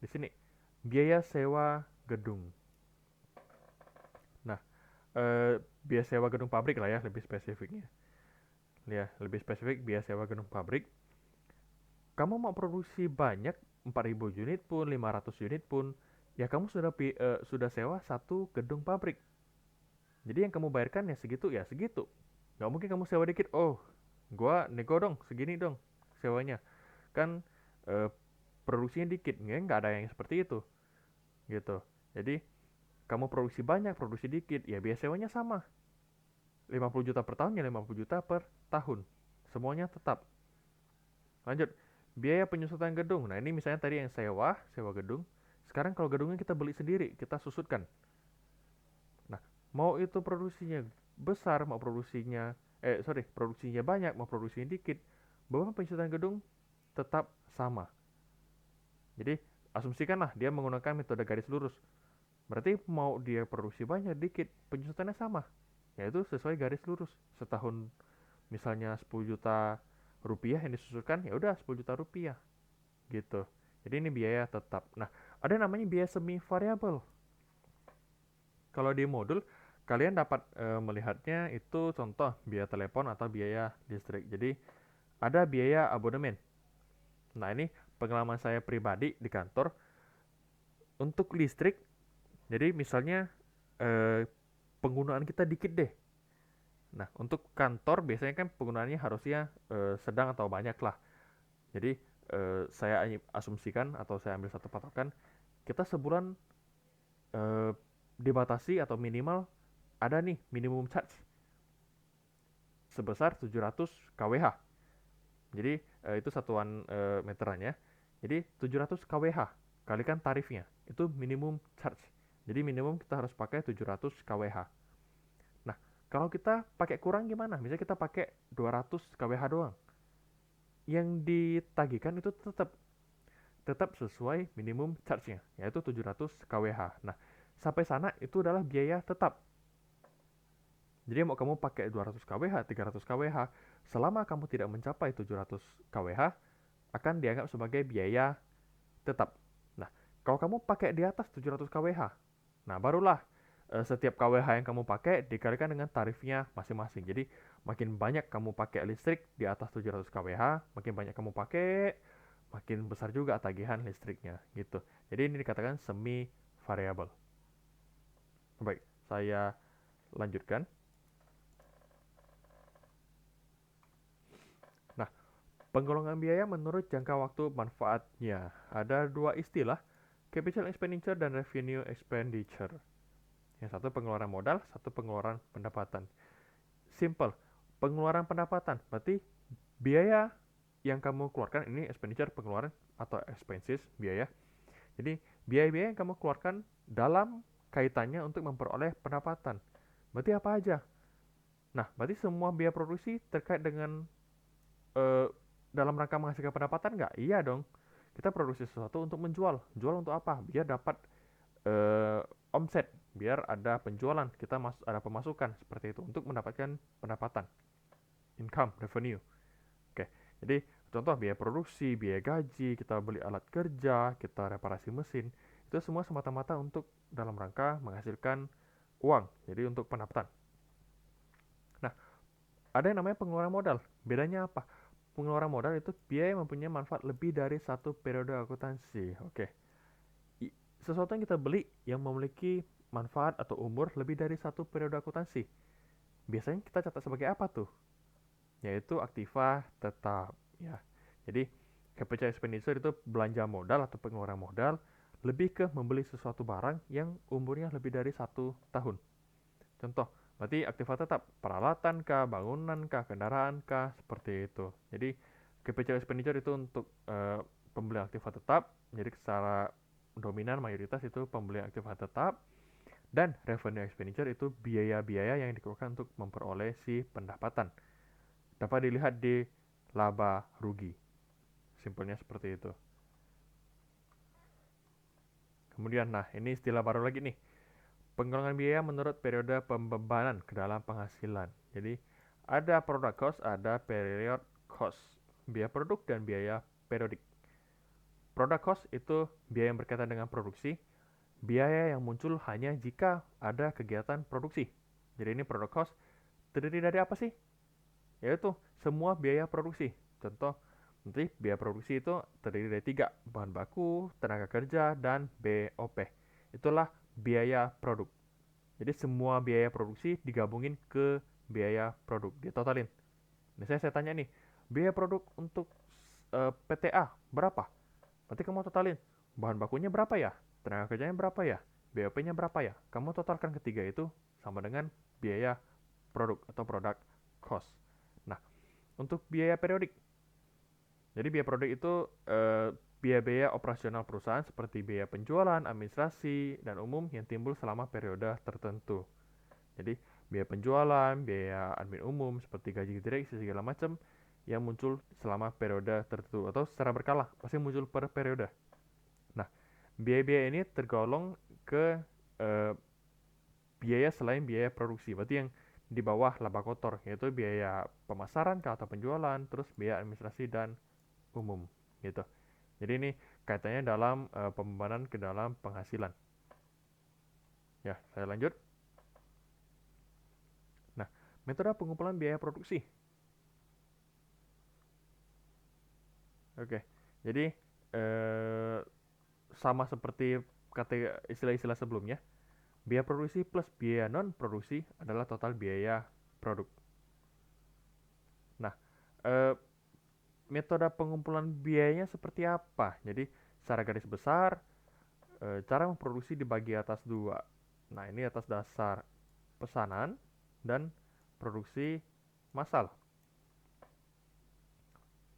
di sini, biaya sewa gedung. Nah, biaya sewa gedung pabrik lah ya, lebih spesifiknya. Ya, lebih spesifik biaya sewa gedung pabrik. Kamu mau produksi banyak, 4.000 unit pun, 500 unit pun, ya kamu sudah sewa satu gedung pabrik. Jadi yang kamu bayarkan ya segitu. Gak mungkin kamu sewa dikit, oh gua nego dong, segini dong sewanya. Kan eh, produksinya dikit, nggak ada yang seperti itu gitu. Jadi kamu produksi banyak, produksi dikit, ya biaya sewanya sama. 50 juta per tahun ya 50 juta per tahun. Semuanya tetap. Lanjut, biaya penyusutan gedung. Nah, ini misalnya tadi yang sewa gedung. Sekarang kalau gedungnya kita beli sendiri, kita susutkan. Nah, mau itu produksinya besar, mau produksinya banyak, mau produksinya dikit, beban penyusutan gedung tetap sama. Jadi, asumsikanlah dia menggunakan metode garis lurus. Berarti mau dia produksi banyak, dikit, penyusutannya sama. Yaitu sesuai garis lurus. Setahun misalnya 10 juta rupiah yang disusulkan, ya udah 10 juta rupiah gitu. Jadi ini biaya tetap. Nah, ada yang namanya biaya semi variabel. Kalau di modul kalian dapat melihatnya itu contoh biaya telepon atau biaya listrik. Jadi ada biaya abonemen. Nah, ini pengalaman saya pribadi di kantor untuk listrik. Jadi misalnya eh, penggunaan kita dikit deh. Nah, untuk kantor biasanya kan penggunaannya harusnya sedang atau banyak lah. Jadi saya asumsikan atau saya ambil satu patokan, kita sebulan eh, dibatasi atau minimal ada nih minimum charge sebesar 700 kWh. Jadi itu satuan meterannya. Jadi 700 kWh kalikan tarifnya itu minimum charge. Jadi minimum kita harus pakai 700 kWh. Nah, kalau kita pakai kurang gimana? Misalnya kita pakai 200 kWh doang. Yang ditagihkan itu tetap sesuai minimum charge-nya, yaitu 700 kWh. Nah, sampai sana itu adalah biaya tetap. Jadi mau kamu pakai 200 kWh, 300 kWh, selama kamu tidak mencapai 700 kWh, akan dianggap sebagai biaya tetap. Nah, kalau kamu pakai di atas 700 kWh, nah barulah setiap kWh yang kamu pakai dikalikan dengan tarifnya masing-masing. Jadi, makin banyak kamu pakai listrik di atas 700 kWh, makin banyak kamu pakai, makin besar juga tagihan listriknya gitu. Jadi ini dikatakan semi variable. Baik, saya lanjutkan. Nah, penggolongan biaya menurut jangka waktu manfaatnya. Ada dua istilah, capital expenditure dan revenue expenditure. Yang satu pengeluaran modal, satu pengeluaran pendapatan. Simple, pengeluaran pendapatan berarti biaya yang kamu keluarkan, ini expenditure pengeluaran atau expenses biaya. Jadi biaya-biaya yang kamu keluarkan dalam kaitannya untuk memperoleh pendapatan. Berarti apa aja? Nah, berarti semua biaya produksi terkait dengan eh, dalam rangka menghasilkan pendapatan nggak? Iya dong. Kita produksi sesuatu untuk menjual. Jual untuk apa? Biar dapat eh, omset, biar ada penjualan, kita ada pemasukan seperti itu untuk mendapatkan pendapatan, income, revenue. Oke, jadi contoh biaya produksi, biaya gaji, kita beli alat kerja, kita reparasi mesin, itu semua semata-mata untuk dalam rangka menghasilkan uang, jadi untuk pendapatan. Nah, ada yang namanya pengeluaran modal. Bedanya apa? Pengeluaran modal itu biaya yang mempunyai manfaat lebih dari satu periode akuntansi. Oke, sesuatu yang kita beli yang memiliki manfaat atau umur lebih dari satu periode akuntansi. Biasanya kita catat sebagai apa tuh? Yaitu aktiva tetap. Ya, jadi capital expenditure itu belanja modal atau pengeluaran modal lebih ke membeli sesuatu barang yang umurnya lebih dari 1 tahun. Contoh, berarti aktiva tetap peralatan kah, bangunan kah, kendaraan kah, seperti itu. Jadi capital expenditure itu untuk pembelian aktiva tetap, jadi secara dominan mayoritas itu pembelian aktiva tetap, dan revenue expenditure itu biaya-biaya yang dikeluarkan untuk memperoleh si pendapatan. Dapat dilihat di laba rugi. Simpelnya seperti itu. Kemudian, nah ini istilah baru lagi nih. Penggolongan biaya menurut periode pembebanan ke dalam penghasilan. Jadi ada product cost, ada period cost, biaya produk dan biaya periodik. Product cost itu biaya yang berkaitan dengan produksi, biaya yang muncul hanya jika ada kegiatan produksi. Jadi ini product cost terdiri dari apa sih? Yaitu semua biaya produksi. Contoh, nanti biaya produksi itu terdiri dari 3, bahan baku, tenaga kerja, dan BOP. Itulah biaya produk. Jadi semua biaya produksi digabungin ke biaya produk, ditotalin. Misalnya saya tanya nih, biaya produk untuk PTA berapa? Nanti kamu totalin, bahan bakunya berapa ya? Tenaga kerjanya berapa ya? BOP-nya berapa ya? Kamu totalkan ketiga itu sama dengan biaya produk atau product cost. Nah, untuk biaya periodik, jadi biaya produk itu biaya-biaya operasional perusahaan seperti biaya penjualan, administrasi, dan umum yang timbul selama periode tertentu. Jadi biaya penjualan, biaya admin umum seperti gaji direksi segala macam yang muncul selama periode tertentu atau secara berkala, pasti muncul per periode. Nah, biaya-biaya ini tergolong ke eh, biaya selain biaya produksi. Berarti yang di bawah laba kotor, yaitu biaya pemasaran atau penjualan, terus biaya administrasi dan umum gitu. Jadi ini kaitannya dalam pembebanan ke dalam penghasilan. Ya, saya lanjut. Nah, metode pengumpulan biaya produksi. Oke. Jadi eh, sama seperti kata istilah-istilah sebelumnya, biaya produksi plus biaya non produksi adalah total biaya produk. Nah, eh, metode pengumpulan biayanya seperti apa? Jadi secara garis besar, cara memproduksi dibagi atas dua. Nah, ini atas dasar pesanan dan produksi massal.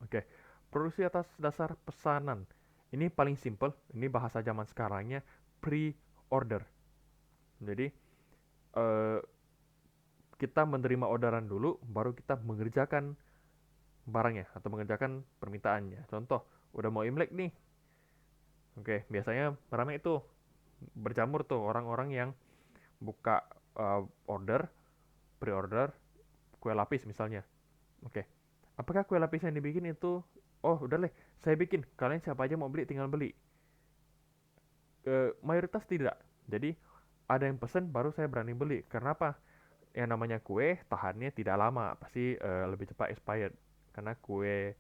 Oke, produksi atas dasar pesanan. Ini paling simple, ini bahasa zaman sekarangnya pre-order. Jadi, eh, kita menerima orderan dulu, baru kita mengerjakan barangnya atau mengerjakan permintaannya. Contoh, udah mau Imlek nih. Oke, biasanya ramai itu berjamur tuh orang-orang yang buka order, pre-order kue lapis misalnya. Oke. Apakah kue lapis yang dibikin itu, oh udah deh, saya bikin. Kalian siapa aja mau beli tinggal beli. Mayoritas tidak. Jadi ada yang pesen baru saya berani beli. Karena apa? Yang namanya kue tahannya tidak lama, pasti lebih cepat expired. Karena kue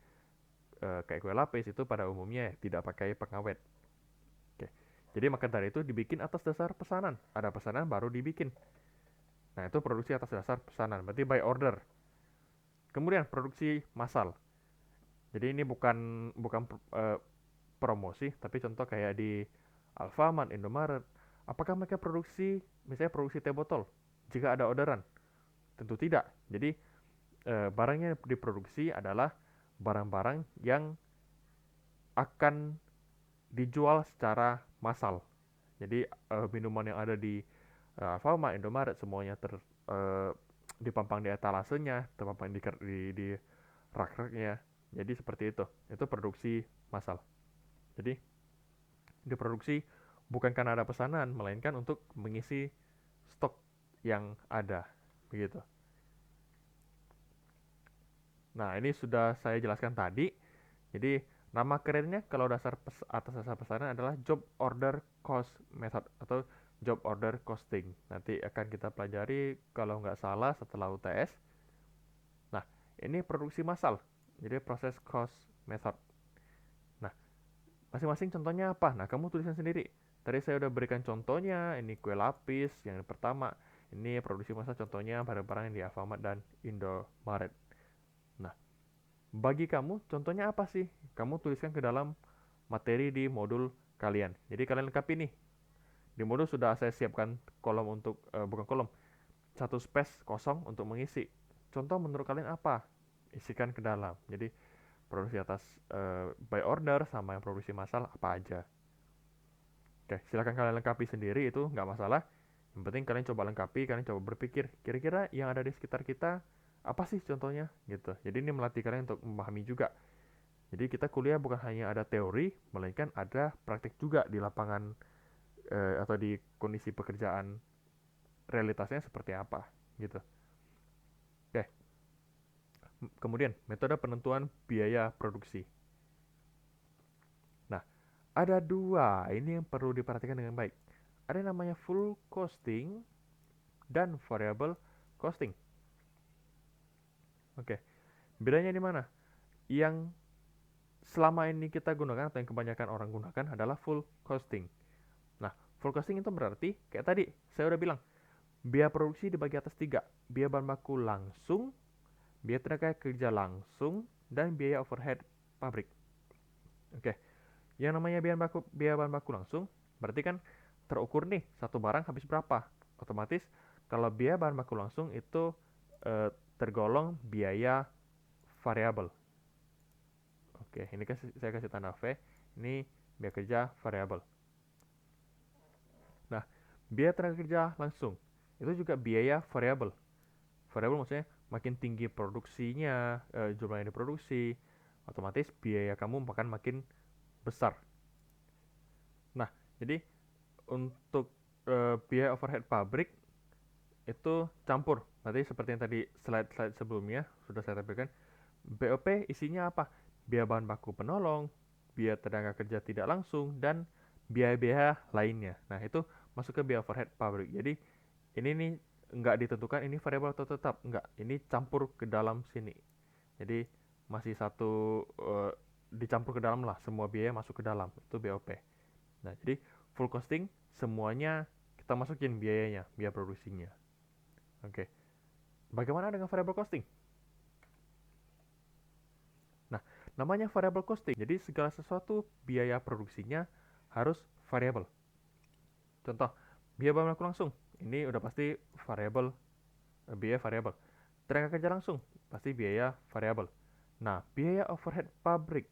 kayak kue lapis itu pada umumnya tidak pakai pengawet. Oke. Jadi maka dari itu dibikin atas dasar pesanan. Ada pesanan baru dibikin. Nah, itu produksi atas dasar pesanan, berarti by order. Kemudian produksi massal. Jadi ini bukan bukan promosi, tapi contoh kayak di Alfamart, Indomaret. Apakah mereka produksi, misalnya produksi teh botol? Jika ada orderan, tentu tidak. Jadi barang yang diproduksi adalah barang-barang yang akan dijual secara massal. Jadi minuman yang ada di Alfamart, Indomaret semuanya uh, dipampang di etalasenya, terpampang di rak-raknya. Jadi seperti itu. Itu produksi massal. Jadi diproduksi bukan karena ada pesanan, melainkan untuk mengisi stok yang ada. Begitu. Nah, ini sudah saya jelaskan tadi. Jadi, nama kerennya kalau atas dasar pesanan adalah job order cost method atau job order costing. Nanti akan kita pelajari kalau nggak salah setelah UTS. Nah, ini produksi massal. Jadi proses cost method. Nah, masing-masing contohnya apa? Nah, kamu tuliskan sendiri. Tadi saya udah berikan contohnya, ini kue lapis yang pertama. Ini produksi massal contohnya barang-barang yang di Alfamart dan Indomaret. Nah, bagi kamu contohnya apa sih? Kamu tuliskan ke dalam materi di modul kalian. Jadi kalian lengkapi nih. Di modul sudah saya siapkan kolom untuk bukan kolom, satu space kosong untuk mengisi. Contoh menurut kalian apa? Isikan ke dalam. Jadi produksi atas by order sama yang produksi massal apa aja. Oke, silakan kalian lengkapi sendiri itu nggak masalah. Yang penting kalian coba lengkapi, kalian coba berpikir kira-kira yang ada di sekitar kita apa sih contohnya gitu. Jadi ini melatih kalian untuk memahami juga. Jadi kita kuliah bukan hanya ada teori, melainkan ada praktik juga di lapangan atau di kondisi pekerjaan realitasnya seperti apa gitu. Oke, kemudian metode penentuan biaya produksi. Nah, ada dua ini yang perlu diperhatikan dengan baik. Ada yang namanya full costing dan variable costing. Oke, bedanya di mana? Yang selama ini kita gunakan atau yang kebanyakan orang gunakan adalah full costing. Nah, full costing itu berarti kayak tadi saya udah bilang, biaya produksi dibagi atas tiga: biaya bahan baku langsung, biaya tenaga kerja langsung, dan biaya overhead pabrik. Oke, yang namanya biaya bahan baku langsung berarti kan terukur nih satu barang habis berapa. Otomatis kalau biaya bahan baku langsung itu tergolong biaya variabel. Oke, ini kan saya kasih tanda V. Ini biaya kerja variabel. Nah, biaya tenaga kerja langsung itu juga biaya variabel. Variabel maksudnya makin tinggi produksinya, jumlah yang diproduksi, otomatis biaya kamu makin besar. Nah, jadi untuk biaya overhead pabrik itu campur. Nanti seperti yang tadi slide-slide sebelumnya sudah saya tampilkan. BOP isinya apa? Biaya bahan baku penolong, biaya tenaga kerja tidak langsung, dan biaya-biaya lainnya. Nah, itu masuk ke biaya overhead pabrik. Jadi, ini nih nggak ditentukan ini variabel atau tetap. Nggak, ini campur ke dalam sini. Jadi, masih satu dicampur ke dalam lah. Semua biaya masuk ke dalam. Itu BOP. Nah, jadi full costing semuanya kita masukin biayanya, biaya produksinya. Oke. Bagaimana dengan variable costing? Nah, namanya variable costing. Jadi segala sesuatu biaya produksinya harus variable. Contoh, biaya bahan baku langsung. Ini udah pasti variable, biaya variable. Tenaga kerja langsung, pasti biaya variable. Nah, biaya overhead pabrik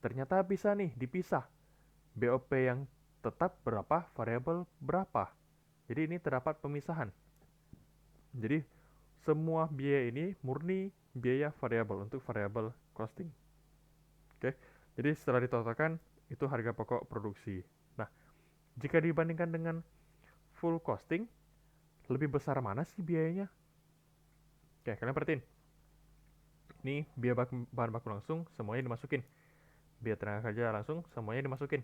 ternyata bisa nih dipisah. BOP yang tetap berapa, variable berapa. Jadi ini terdapat pemisahan. Jadi semua biaya ini murni biaya variabel untuk variable costing. Oke. Jadi setelah ditotalkan itu harga pokok produksi. Nah, jika dibandingkan dengan full costing, lebih besar mana sih biayanya? Oke, kalian perhatiin. Ini biaya bahan baku langsung semuanya dimasukin. Biaya tenaga kerja langsung semuanya dimasukin.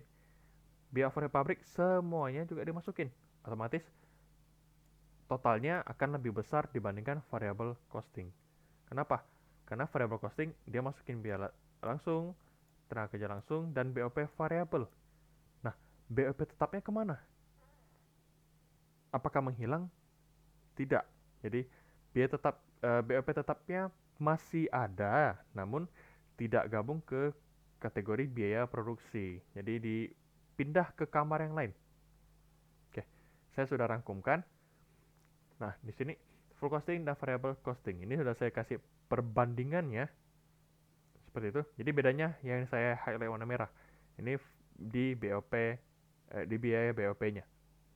Biaya overhead pabrik semuanya juga dimasukin. Otomatis totalnya akan lebih besar dibandingkan variable costing. Kenapa? Karena variable costing dia masukin biaya langsung, tenaga kerja langsung, dan BOP variabel. Nah, BOP tetapnya kemana? Apakah menghilang? Tidak. Jadi BOP tetapnya masih ada, namun tidak gabung ke kategori biaya produksi. Jadi dipindah ke kamar yang lain. Oke, saya sudah rangkumkan. Nah, di sini full costing dan variable costing. Ini sudah saya kasih perbandingannya seperti itu. Jadi bedanya yang saya highlight warna merah. Ini di BOP di biaya BOP-nya.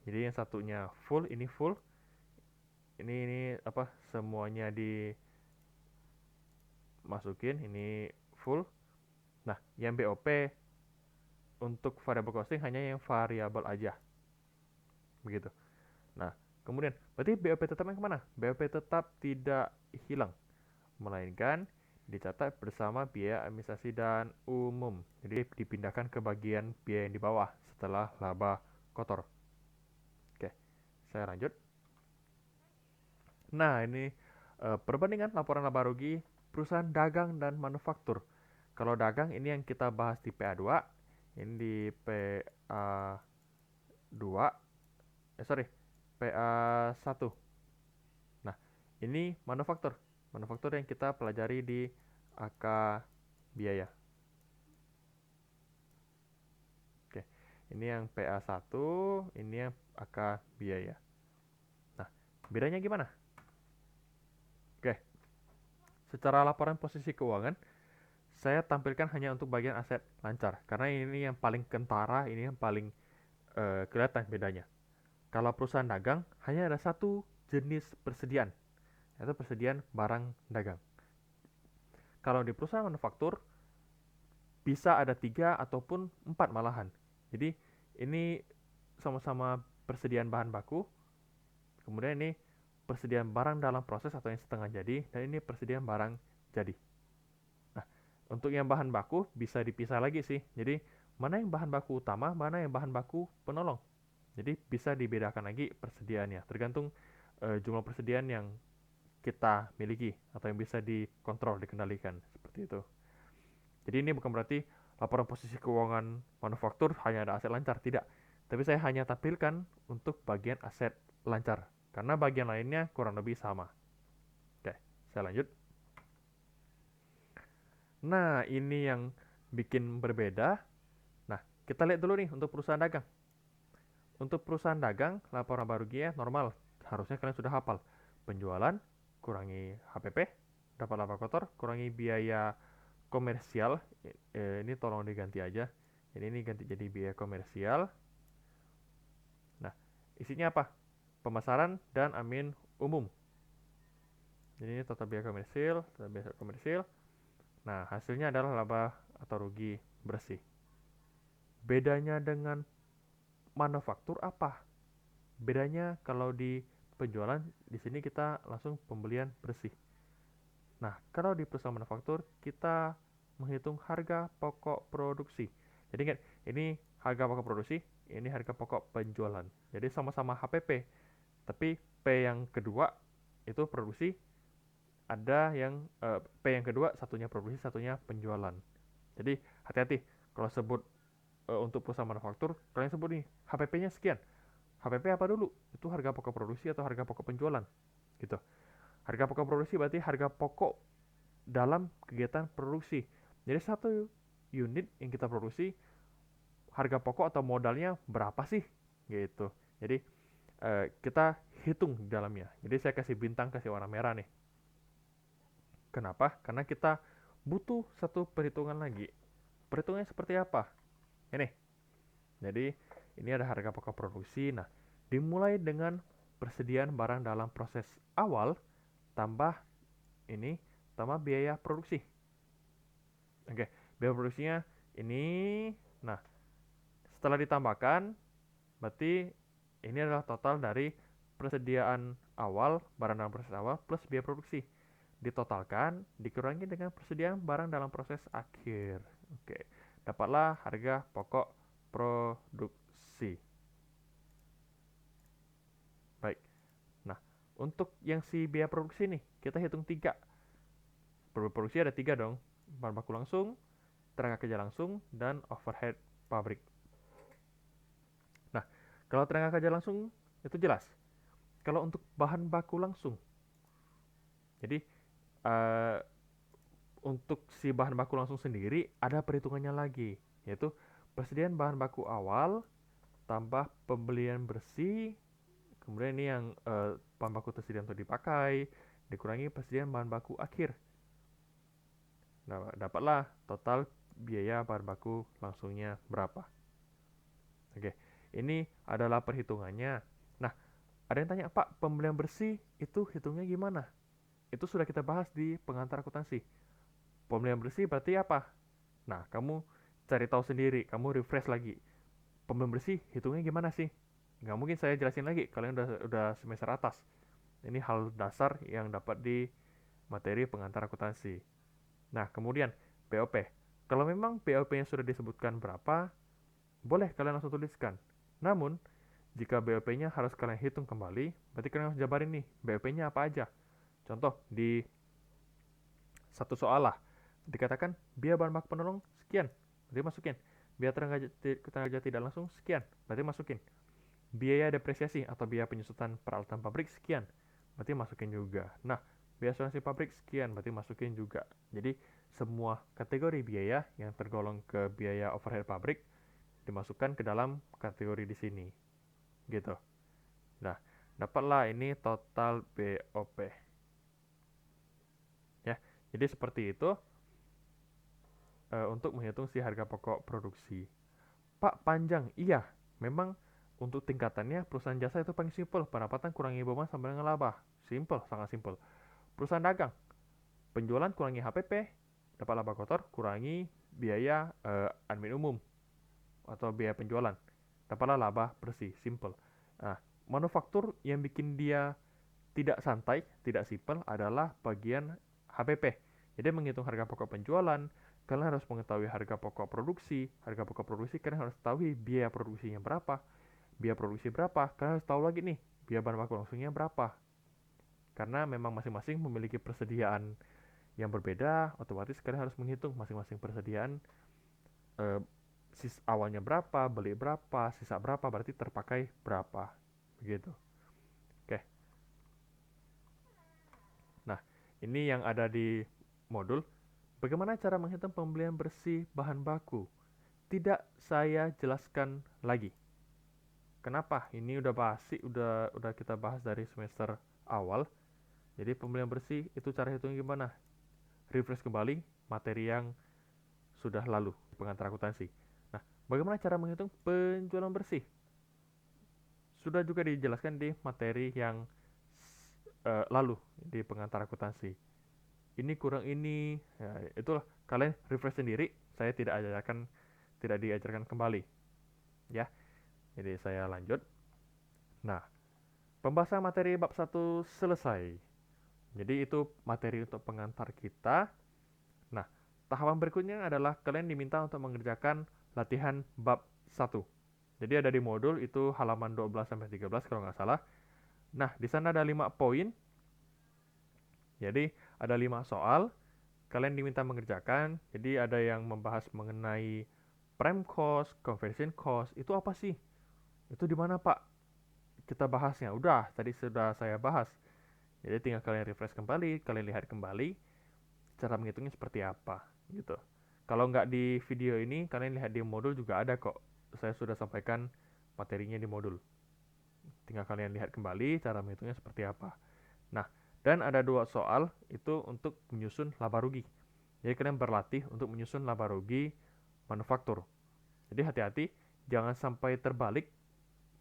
Jadi yang satunya full, ini full. Ini apa? Semuanya dimasukin, ini full. Nah, yang BOP untuk variable costing hanya yang variabel aja. Begitu. Nah, kemudian berarti BOP tetap yang kemana? BOP tetap tidak hilang, melainkan dicatat bersama biaya administrasi dan umum. Jadi dipindahkan ke bagian biaya yang di bawah setelah laba kotor. Oke, saya lanjut. Nah, ini perbandingan laporan laba rugi perusahaan dagang dan manufaktur. Kalau dagang ini yang kita bahas di PA2, ini di PA2, sorry, PA1. Nah, ini manufaktur. Manufaktur yang kita pelajari di AK biaya. Oke, ini yang PA1, ini yang AK biaya. Nah, bedanya gimana? Oke, secara laporan posisi keuangan, saya tampilkan hanya untuk bagian aset lancar. Karena ini yang paling kentara, ini yang paling kelihatan bedanya. Kalau perusahaan dagang, hanya ada satu jenis persediaan, yaitu persediaan barang dagang. Kalau di perusahaan manufaktur, bisa ada 3 ataupun 4 malahan. Jadi ini sama-sama persediaan bahan baku, Kemudian ini persediaan barang dalam proses atau yang setengah jadi, dan ini persediaan barang jadi. Nah, untuk yang bahan baku bisa dipisah lagi sih. Jadi, mana yang bahan baku utama, mana yang bahan baku penolong. Jadi, bisa dibedakan lagi persediaannya, tergantung jumlah persediaan yang kita miliki atau yang bisa dikontrol, dikendalikan, seperti itu. Jadi ini bukan berarti laporan posisi keuangan manufaktur hanya ada aset lancar, tidak. Tapi saya hanya tampilkan untuk bagian aset lancar, karena bagian lainnya kurang lebih sama. Oke, saya lanjut. Nah, ini yang bikin berbeda. Nah, kita lihat dulu nih untuk perusahaan dagang. Untuk perusahaan dagang, laporan laba ruginya normal. Harusnya kalian sudah hafal. Penjualan, kurangi HPP, dapat laba kotor, kurangi biaya komersial. Ini tolong diganti aja. Jadi ini ganti jadi biaya komersial. Nah, isinya apa? Pemasaran dan admin umum. Jadi ini total biaya komersil, total biaya komersil. Nah, hasilnya adalah laba atau rugi bersih. Bedanya dengan manufaktur apa? Bedanya kalau di penjualan, di sini kita langsung pembelian bersih. Nah, kalau di perusahaan manufaktur, kita menghitung harga pokok produksi. Jadi ingat, ini harga pokok produksi, ini harga pokok penjualan. Jadi sama-sama HPP, tapi P yang kedua itu produksi, ada yang P yang kedua satunya produksi, satunya penjualan. Jadi hati-hati kalau sebut untuk perusahaan manufaktur, kalian sebut nih HPP-nya sekian. HPP apa dulu? Itu harga pokok produksi atau harga pokok penjualan? Gitu. Harga pokok produksi berarti harga pokok dalam kegiatan produksi. Jadi satu unit yang kita produksi, harga pokok atau modalnya berapa sih? Gitu. Jadi kita hitung di dalamnya. Jadi saya kasih bintang, kasih warna merah nih. Kenapa? Karena kita butuh satu perhitungan lagi. Perhitungannya seperti apa? Ini. Jadi ini ada harga pokok produksi. Nah, dimulai dengan persediaan barang dalam proses awal tambah ini tambah biaya produksi. Oke, biaya produksinya ini. Nah, setelah ditambahkan, berarti ini adalah total dari persediaan awal, barang dalam proses awal, plus biaya produksi. Ditotalkan, dikurangi dengan persediaan barang dalam proses akhir. Oke, dapatlah harga pokok produksi. Baik, nah untuk yang si biaya produksi nih, kita hitung 3. Produksi ada 3 dong, bahan baku langsung, tenaga kerja langsung, dan overhead pabrik. Nah, kalau tenaga kerja langsung itu jelas. Kalau untuk bahan baku langsung, jadi uh, untuk si bahan baku langsung sendiri ada perhitungannya lagi, yaitu persediaan bahan baku awal tambah pembelian bersih, kemudian ini yang bahan baku tersedia untuk dipakai, dikurangi persediaan bahan baku akhir. Nah, dapatlah total biaya bahan baku langsungnya berapa. Oke, ini adalah perhitungannya. Nah, ada yang tanya, Pak, pembelian bersih itu hitungnya gimana? Itu sudah kita bahas di pengantar akuntansi. Pembelian bersih berarti apa? Nah, kamu cari tahu sendiri, kamu refresh lagi. Pembelian bersih hitungnya gimana sih? Nggak mungkin saya jelasin lagi, kalian udah semester atas. Ini hal dasar yang dapat di materi pengantar akuntansi. Nah, kemudian BOP. Kalau memang BOP-nya sudah disebutkan berapa, boleh kalian langsung tuliskan. Namun, jika BOP-nya harus kalian hitung kembali, berarti kalian harus jabarin nih, BOP-nya apa aja. Contoh, di satu soal lah, dikatakan biaya bahan baku penolong sekian, berarti masukin. Biaya tenaga tidak langsung sekian, berarti masukin. Biaya depresiasi atau biaya penyusutan peralatan pabrik sekian, berarti masukin juga. Nah, biaya asuransi pabrik sekian, berarti masukin juga. Jadi, semua kategori biaya yang tergolong ke biaya overhead pabrik dimasukkan ke dalam kategori di sini. Gitu. Nah, dapatlah ini total BOP. Ya, jadi seperti itu untuk menghitung si harga pokok produksi. Pak, panjang. Iya, memang untuk tingkatannya perusahaan jasa itu paling simpel. Pendapatan kurangi beban sama dengan laba. Simple, sangat simpel. Perusahaan dagang, penjualan kurangi HPP, dapat laba kotor, kurangi biaya admin umum atau biaya penjualan. Dapatlah laba bersih, simple. Nah, manufaktur yang bikin dia tidak santai, tidak simpel adalah bagian HPP. Jadi menghitung harga pokok penjualan, kalian harus mengetahui harga pokok produksi kalian harus tahu biaya produksinya berapa, biaya produksi berapa, kalian harus tahu lagi nih, biaya bahan baku langsungnya berapa. Karena memang masing-masing memiliki persediaan yang berbeda, otomatis kalian harus menghitung masing-masing persediaan eh, awalnya berapa, beli berapa, sisa berapa, berarti terpakai berapa. Begitu. Oke. Nah, ini yang ada di modul. Bagaimana cara menghitung pembelian bersih bahan baku? Tidak saya jelaskan lagi. Kenapa? Ini udah basi, udah kita bahas dari semester awal. Jadi pembelian bersih itu cara hitungnya gimana? Refresh kembali materi yang sudah lalu pengantar akuntansi. Nah, bagaimana cara menghitung penjualan bersih? Sudah juga dijelaskan di materi yang lalu di pengantar akuntansi. Ini kurang ini, ya, itulah kalian refresh sendiri. Saya tidak diajarkan kembali, ya. Jadi saya lanjut. Nah, pembahasan materi bab 1 selesai. Jadi itu materi untuk pengantar kita. Nah, tahapan berikutnya adalah kalian diminta untuk mengerjakan latihan bab 1. Jadi ada di modul itu halaman 12 sampai 13 kalau nggak salah. Nah, di sana ada 5 poin. Jadi ada 5 soal. Kalian diminta mengerjakan. Jadi ada yang membahas mengenai prime cost, conversion cost. Itu apa sih? Itu di mana, Pak? Kita bahasnya. Udah, tadi sudah saya bahas. Jadi tinggal kalian refresh kembali, kalian lihat kembali cara menghitungnya seperti apa gitu. Kalau nggak di video ini, kalian lihat di modul juga ada kok. Saya sudah sampaikan materinya di modul. Tinggal kalian lihat kembali cara menghitungnya seperti apa. Nah, dan ada 2 soal itu untuk menyusun laba rugi. Jadi kalian berlatih untuk menyusun laba rugi manufaktur. Jadi hati-hati, jangan sampai terbalik,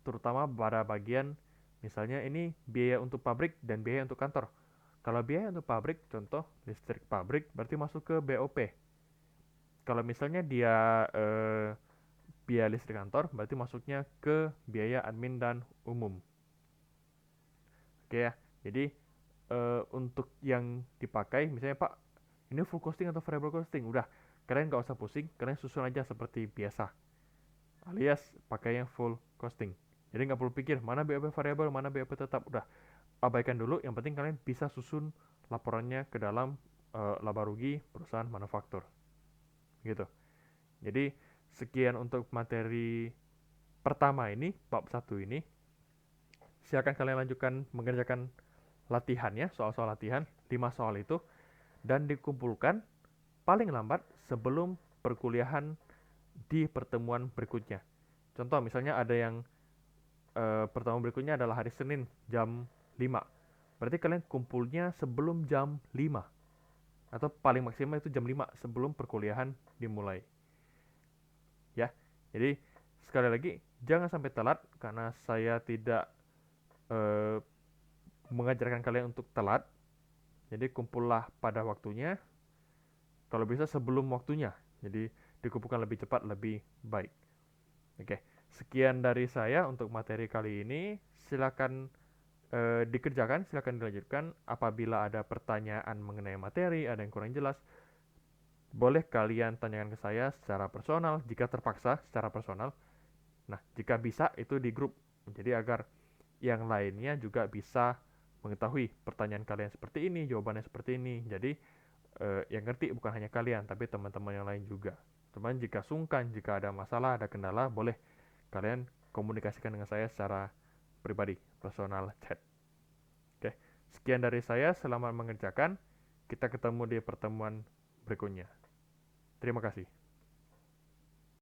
terutama pada bagian misalnya ini biaya untuk pabrik dan biaya untuk kantor. Kalau biaya untuk pabrik, contoh listrik pabrik, berarti masuk ke BOP. Kalau misalnya dia biaya listrik kantor, berarti masuknya ke biaya admin dan umum. Oke ya, jadi untuk yang dipakai, misalnya Pak, ini full costing atau variable costing, udah kalian nggak usah pusing, kalian susun aja seperti biasa, alias pakai yang full costing. Jadi nggak perlu pikir mana BOP variabel, mana BOP tetap, udah abaikan dulu. Yang penting kalian bisa susun laporannya ke dalam laba rugi perusahaan manufaktur, gitu. Jadi sekian untuk materi pertama ini, bab 1 ini. Silakan kalian lanjutkan mengerjakan latihannya, soal-soal latihan, 5 soal itu, dan dikumpulkan paling lambat sebelum perkuliahan di pertemuan berikutnya. Contoh misalnya ada yang pertemuan berikutnya adalah hari Senin jam 5. Berarti kalian kumpulnya sebelum jam 5. Atau paling maksimal itu jam 5 sebelum perkuliahan dimulai. Ya, jadi sekali lagi jangan sampai telat karena saya tidak eh, mengajarkan kalian untuk telat. Jadi kumpullah pada waktunya, kalau bisa sebelum waktunya. Jadi dikumpulkan lebih cepat, lebih baik. Oke, sekian dari saya untuk materi kali ini. Silakan dikerjakan, silakan dilanjutkan. Apabila ada pertanyaan mengenai materi, ada yang kurang jelas, boleh kalian tanyakan ke saya secara personal, jika terpaksa secara personal. Nah, jika bisa itu di grup. Jadi agar yang lainnya juga bisa mengetahui pertanyaan kalian seperti ini, jawabannya seperti ini. Jadi yang ngerti bukan hanya kalian, tapi teman-teman yang lain juga. Teman jika sungkan, jika ada masalah, ada kendala, boleh kalian komunikasikan dengan saya secara pribadi, personal chat. Oke, sekian dari saya. Selamat mengerjakan. Kita ketemu di pertemuan berikutnya. Terima kasih.